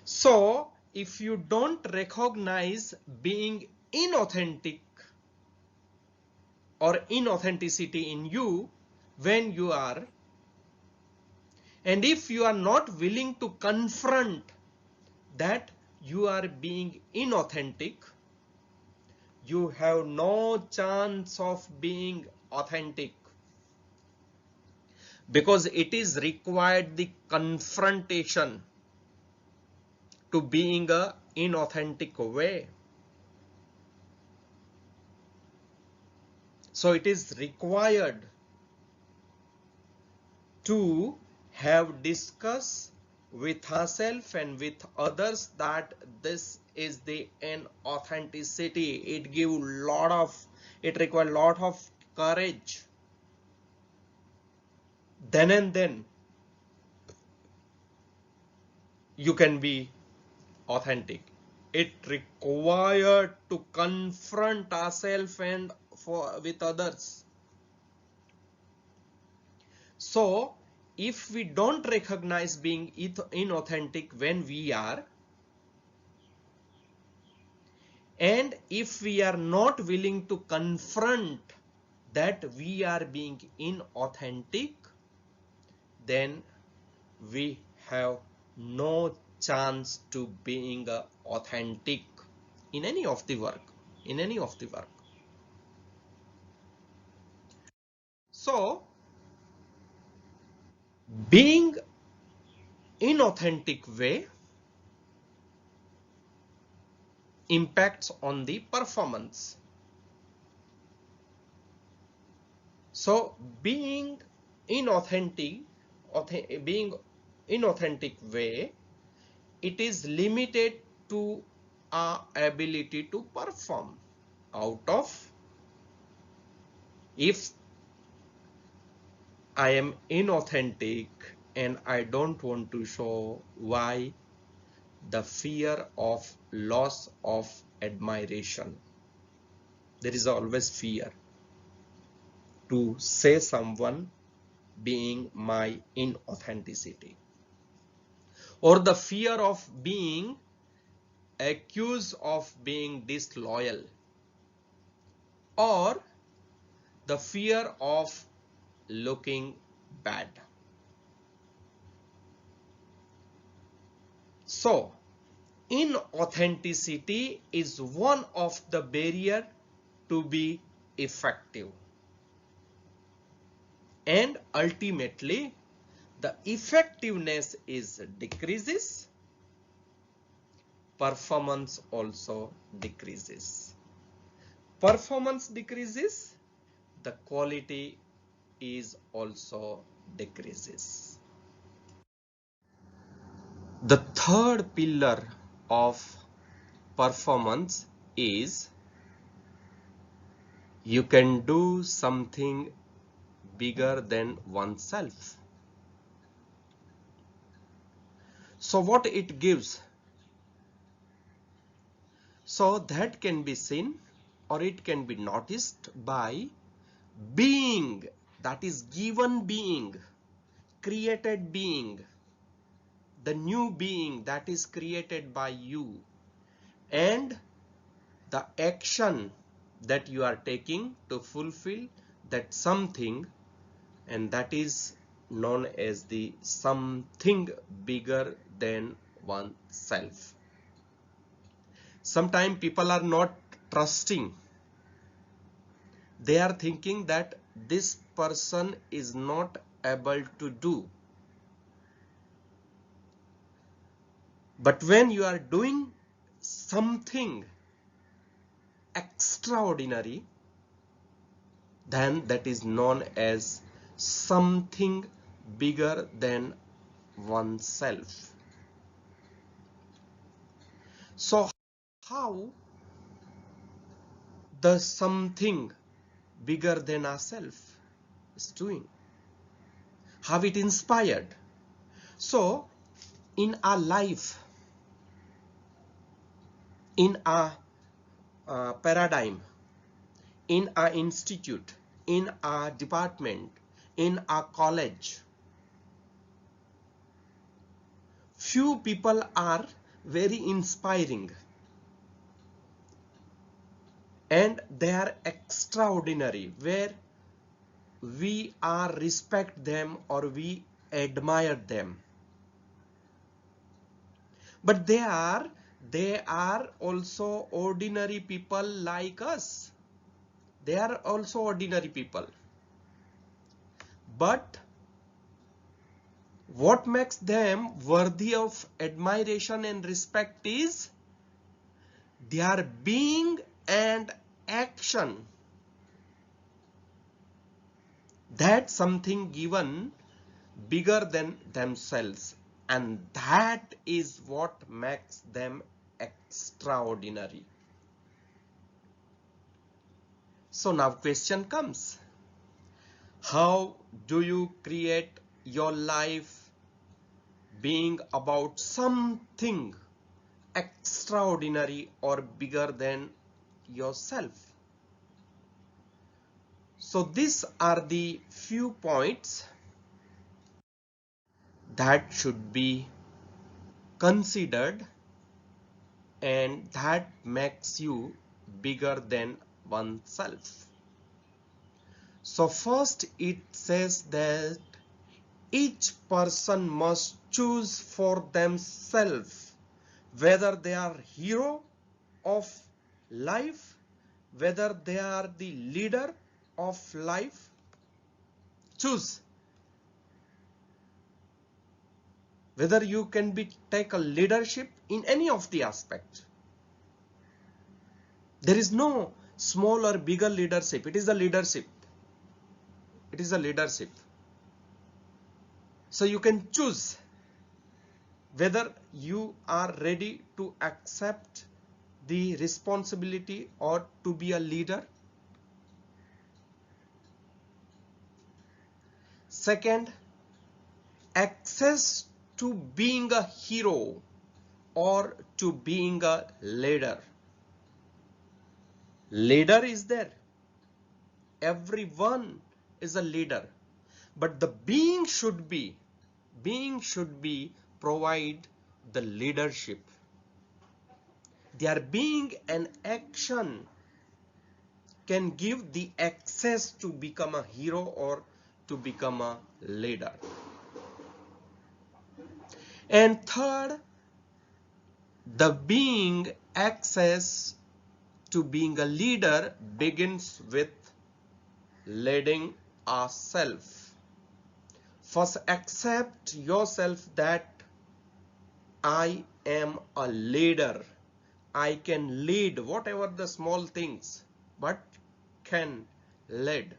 So if you don't recognize being inauthentic or inauthenticity in you when you are, and if you are not willing to confront that you are being inauthentic, you have no chance of being authentic, because it is required the confrontation to being a inauthentic way. So it is required to have discuss with ourselves and with others that this is the inauthenticity. It requires lot of courage. Then and then you can be authentic. It required to confront ourselves and with others. So if we don't recognize being inauthentic when we are, and if we are not willing to confront that we are being inauthentic, then we have no chance to being authentic in any of the work. So being inauthentic way impacts on the performance. So being inauthentic way, it is limited to our ability to perform. Out of, if I am inauthentic and I don't want to show, why? The fear of loss of admiration. There is always fear to say someone being my inauthenticity, or the fear of being accused of being disloyal, or the fear of looking bad. So inauthenticity is one of the barrier to be effective, and ultimately the effectiveness is decreases, performance also decreases. Performance decreases, the quality is also decreases. The third pillar of performance is you can do something bigger than oneself. So what it gives? So that can be seen, or it can be noticed by being, that is given being, created being. the new being that is created by you, and the action that you are taking to fulfill that something, and that is known as the something bigger than oneself. Sometimes people are not trusting. They are thinking that this person is not able to do. But when you are doing something extraordinary, then that is known as something bigger than oneself. So how the something bigger than ourselves is doing? How it inspired? So in our life, in our paradigm, in our institute, in our department, in our college, few people are very inspiring and they are extraordinary, where we are respect them or we admire them. But they are also ordinary people like us. They are also ordinary people. But what makes them worthy of admiration and respect is their being and action. That something given bigger than themselves, and that is what makes them extraordinary. So now question comes, how do you create your life being about something extraordinary or bigger than yourself? So these are the few points that should be considered, and that makes you bigger than oneself. So first it says that each person must choose for themselves whether they are hero of life, whether they are the leader of life. Choose whether you can take a leadership in any of the aspects. There is no small or bigger leadership. It is the leadership. It is a leadership. So you can choose whether you are ready to accept the responsibility or to be a leader. Second, access to being a hero or to being a leader. Leader is there. Everyone is a leader. But the being should be provide the leadership. Their being and action can give the access to become a hero or to become a leader. And third, the being access to being a leader begins with leading ourselves. First, accept yourself that I am a leader. I can lead whatever the small things, but can lead.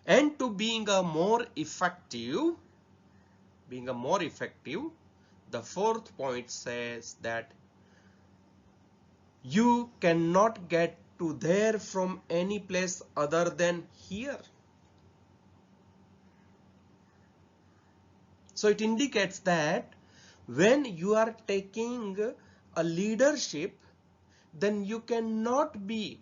And to being a more effective, the fourth point says that you cannot get to there from any place other than here. So it indicates that when you are taking a leadership, then you cannot be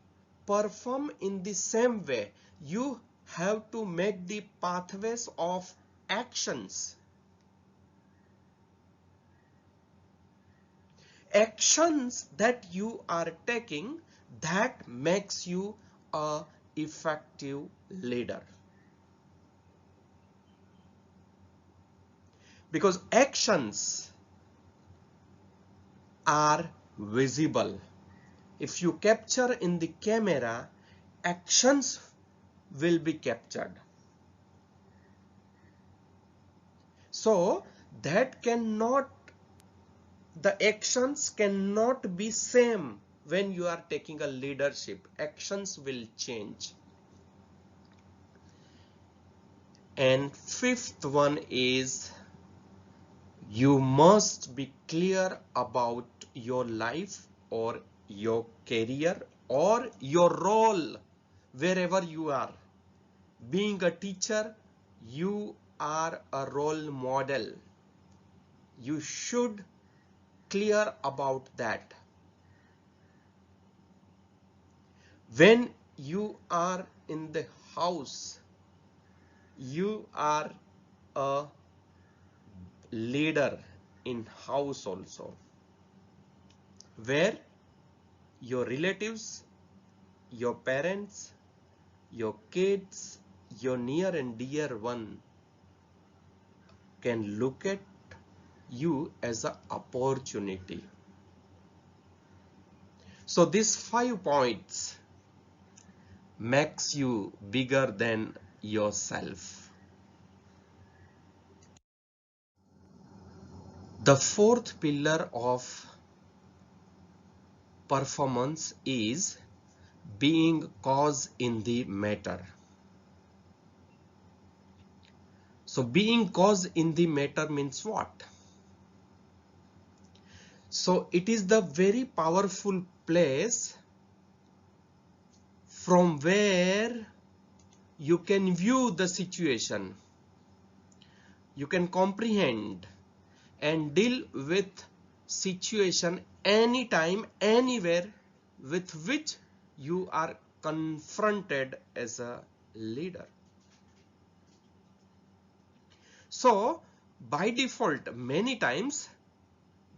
perform in the same way. You have to make the pathways of actions. Actions that you are taking that makes you a effective leader. Because actions are visible. If you capture in the camera, actions will be captured. So that cannot, the actions cannot be same when you are taking a leadership. Actions will change. And fifth one is you must be clear about your life or your career or your role wherever you are. Being a teacher, you are a role model. You should clear about that. When you are in the house, you are a leader in house also, where your relatives, your parents, your kids, your near and dear one can look at you as an opportunity. So these 5 points makes you bigger than yourself. The fourth pillar of performance is being cause in the matter. So being cause in the matter means what? So it is the very powerful place from where you can view the situation, you can comprehend and deal with situation anytime, anywhere with which you are confronted as a leader. So by default, many times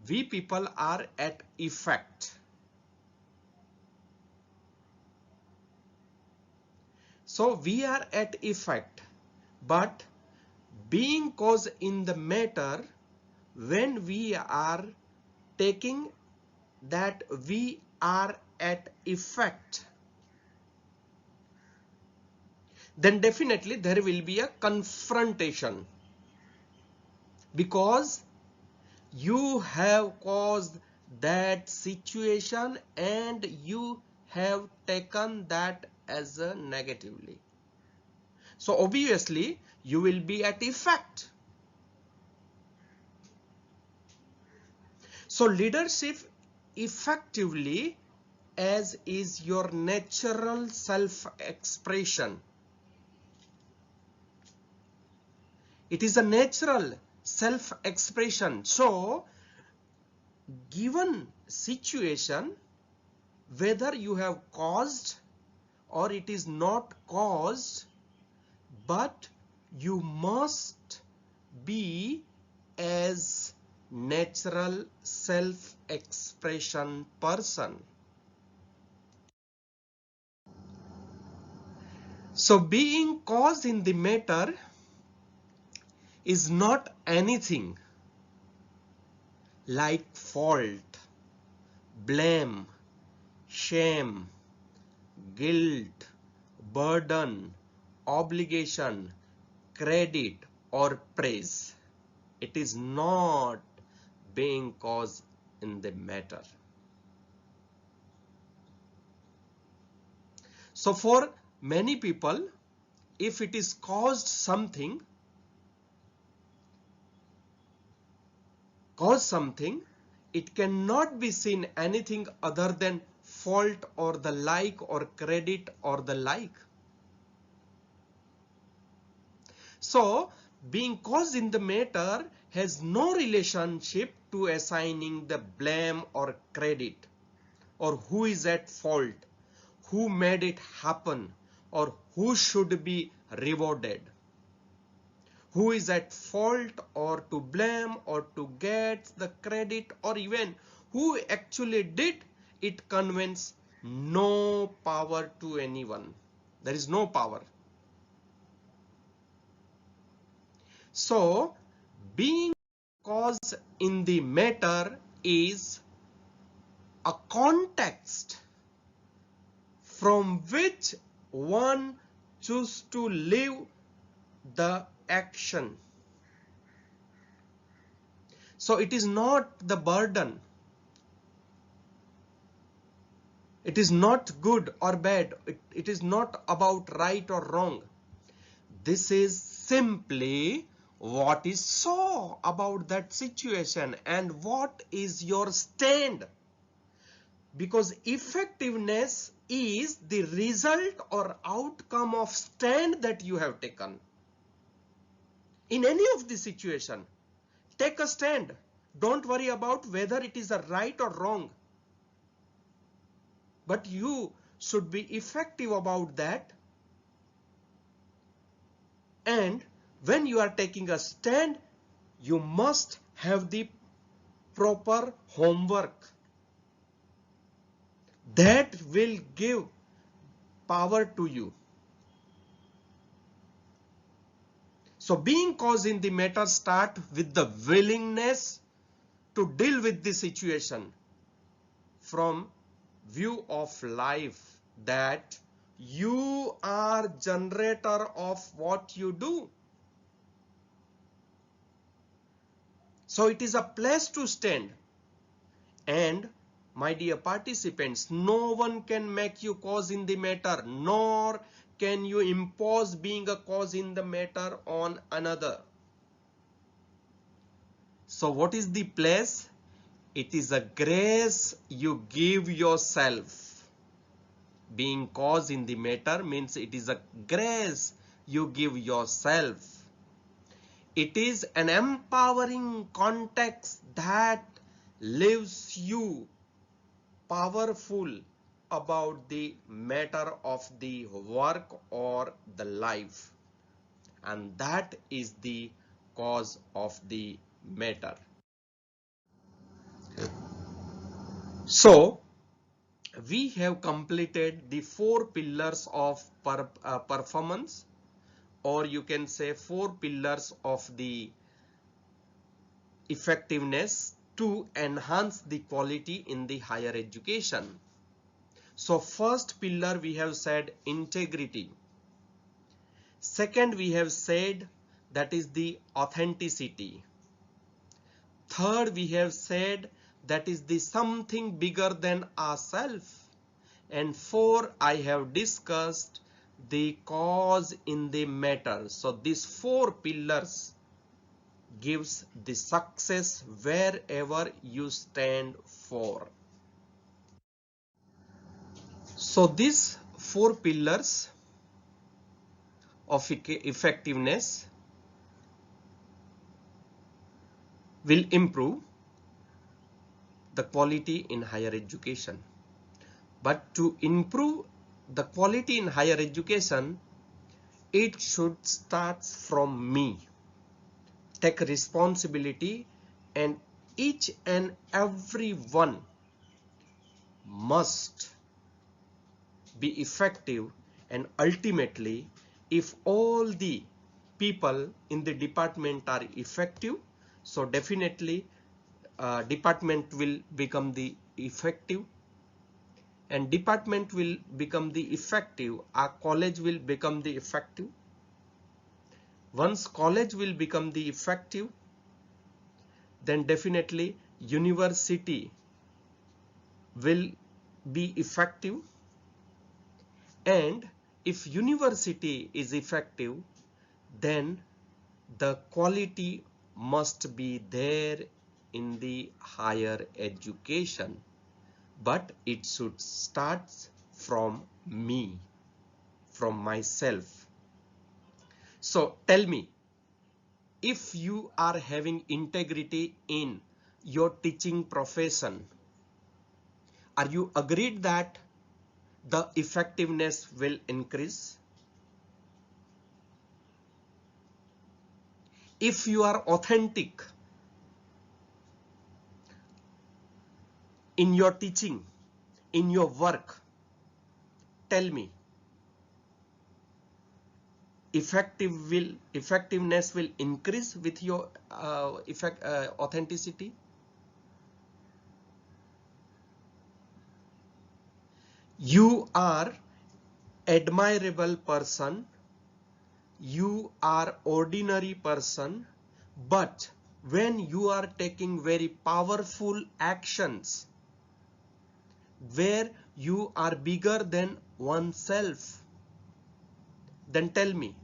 we people are at effect. So we are at effect, but being cause in the matter, when we are taking that we are at effect, then definitely there will be a confrontation, because you have caused that situation and you have taken that as a negatively. So obviously you will be at effect. So leadership effectively as is your natural self-expression. It is a natural self-expression. So given situation, whether you have caused or it is not caused, but you must be as natural self-expression person. So being cause in the matter is not anything like fault, blame, shame, guilt, burden, obligation, credit or praise. It is not being cause in the matter. So for many people, if it is caused something, it cannot be seen anything other than fault or the like or credit or the like. So being caused in the matter has no relationship to assigning the blame or credit, or who is at fault, who made it happen, or who should be rewarded, who is at fault or to blame or to get the credit, or even who actually did it, conveys no power to anyone. There is no power. So being cause in the matter is a context from which one chooses to live the action. So it is not the burden. It is not good or bad. It is not about right or wrong. This is simply what is so about that situation and what is your stand. Because effectiveness is the result or outcome of stand that you have taken. In any of the situation, take a stand. Don't worry about whether it is a right or wrong. But you should be effective about that. And when you are taking a stand, you must have the proper homework that will give power to you. So being cause in the matter start with the willingness to deal with the situation from view of life, that you are generator of what you do. So it is a place to stand. And my dear participants, no one can make you cause in the matter, nor can you impose being a cause in the matter on another. So what is the place? It is a grace you give yourself. Being cause in the matter means it is a grace you give yourself. It is an empowering context that leaves you powerful about the matter of the work or the life. And that is the cause of the matter. So we have completed the 4 pillars of performance, or you can say 4 pillars of the effectiveness to enhance the quality in the higher education. So first pillar we have said integrity. Second we have said that is the authenticity. Third we have said that is the something bigger than ourselves. And 4 I have discussed the cause in the matter. So these 4 pillars gives the success wherever you stand for. So these 4 pillars of effectiveness will improve the quality in higher education. But to improve the quality in higher education, it should start from me. Take responsibility, and each and every one must be effective. And ultimately, if all the people in the department are effective, so definitely department will become the effective, and department will become the effective, our college will become the effective. Once college will become the effective, then definitely university will be effective. And if university is effective, then the quality must be there in the higher education. But it should start from me, from myself. So tell me, if you are having integrity in your teaching profession, are you agreed that the effectiveness will increase? if you are authentic in your teaching, in your work, tell me, effectiveness will increase with your authenticity. You are admirable person, you are ordinary person, but when you are taking very powerful actions where you are bigger than oneself, then tell me,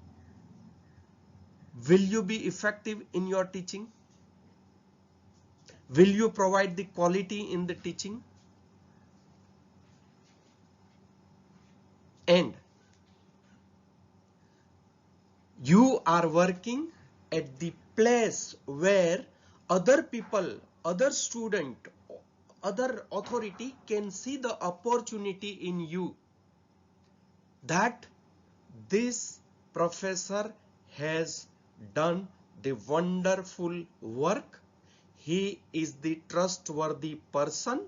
will you be effective in your teaching? Will you provide the quality in the teaching? And you are working at the place where other people, other student, other authority can see the opportunity in you, that this professor has done the wonderful work, he is the trustworthy person,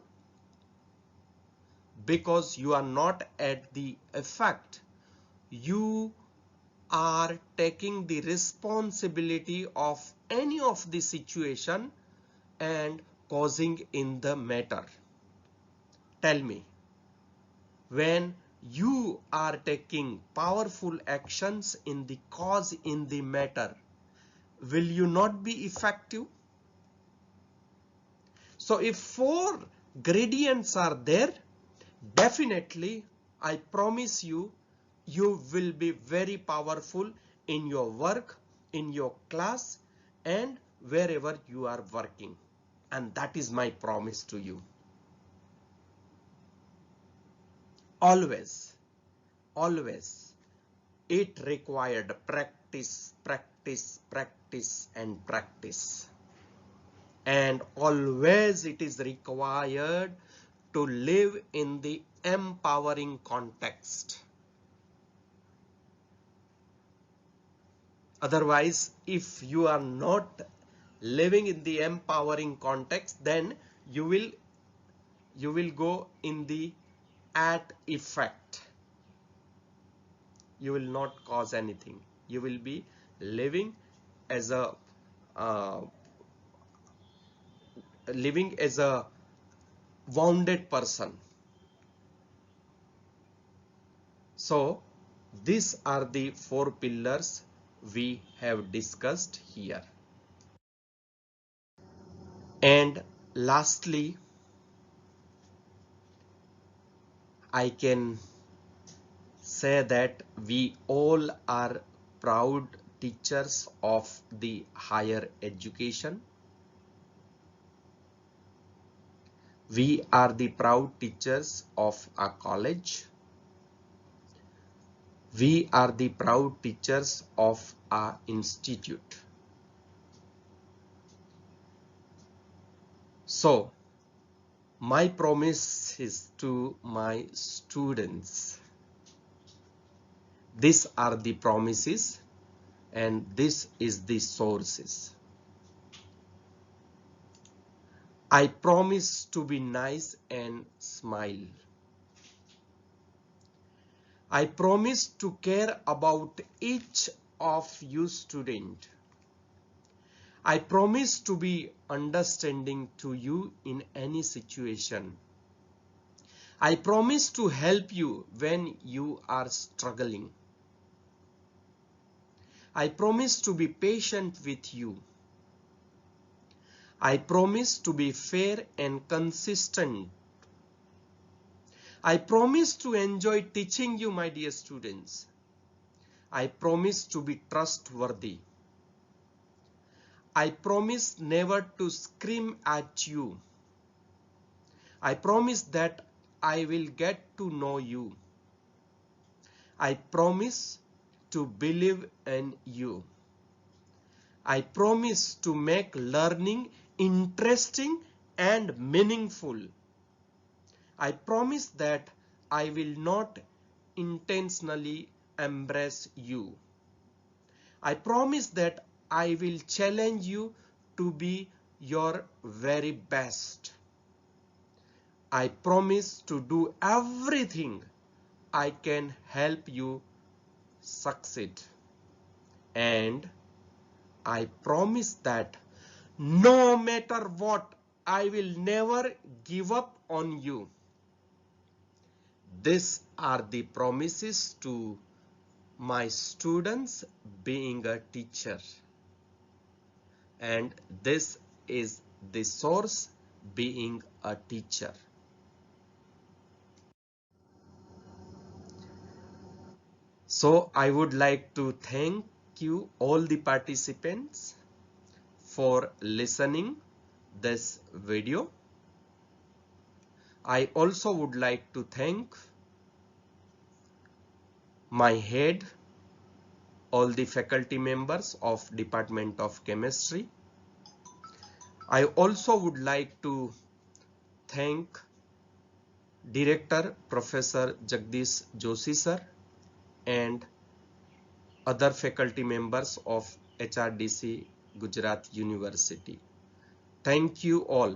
because you are not at the effect, you are taking the responsibility of any of the situation and causing in the matter. Tell me, when you are taking powerful actions in the cause, in the matter, will you not be effective? So if 4 gradients are there, definitely I promise you, you will be very powerful in your work, in your class, and wherever you are working. And that is my promise to you. Always, always, it required practice, practice, practice, and practice. And always it is required to live in the empowering context. Otherwise, if you are not living in the empowering context, then you will go in the at effect. You will not cause anything. You will be living as a wounded person. So these are the 4 pillars we have discussed here. And lastly, I can say that we all are proud teachers of the higher education. We are the proud teachers of our college. We are the proud teachers of our institute. So, my promise is to my students. These are the promises and this is the sources. I promise to be nice and smile. I promise to care about each of you student. I promise to be understanding to you in any situation. I promise to help you when you are struggling. I promise to be patient with you. I promise to be fair and consistent. I promise to enjoy teaching you, my dear students. I promise to be trustworthy. I promise never to scream at you. I promise that I will get to know you. I promise to believe in you. I promise to make learning interesting and meaningful. I promise that I will not intentionally embrace you. I promise that I will challenge you to be your very best. I promise to do everything I can help you succeed. And I promise that no matter what, I will never give up on you. These are the promises to my students being a teacher. And this is the source being a teacher. So I would like to thank you all the participants for listening this video. I also would like to thank my head, all the faculty members of Department of Chemistry. I also would like to thank Director Professor Jagdish Joshi sir and other faculty members of HRDC Gujarat University. Thank you all.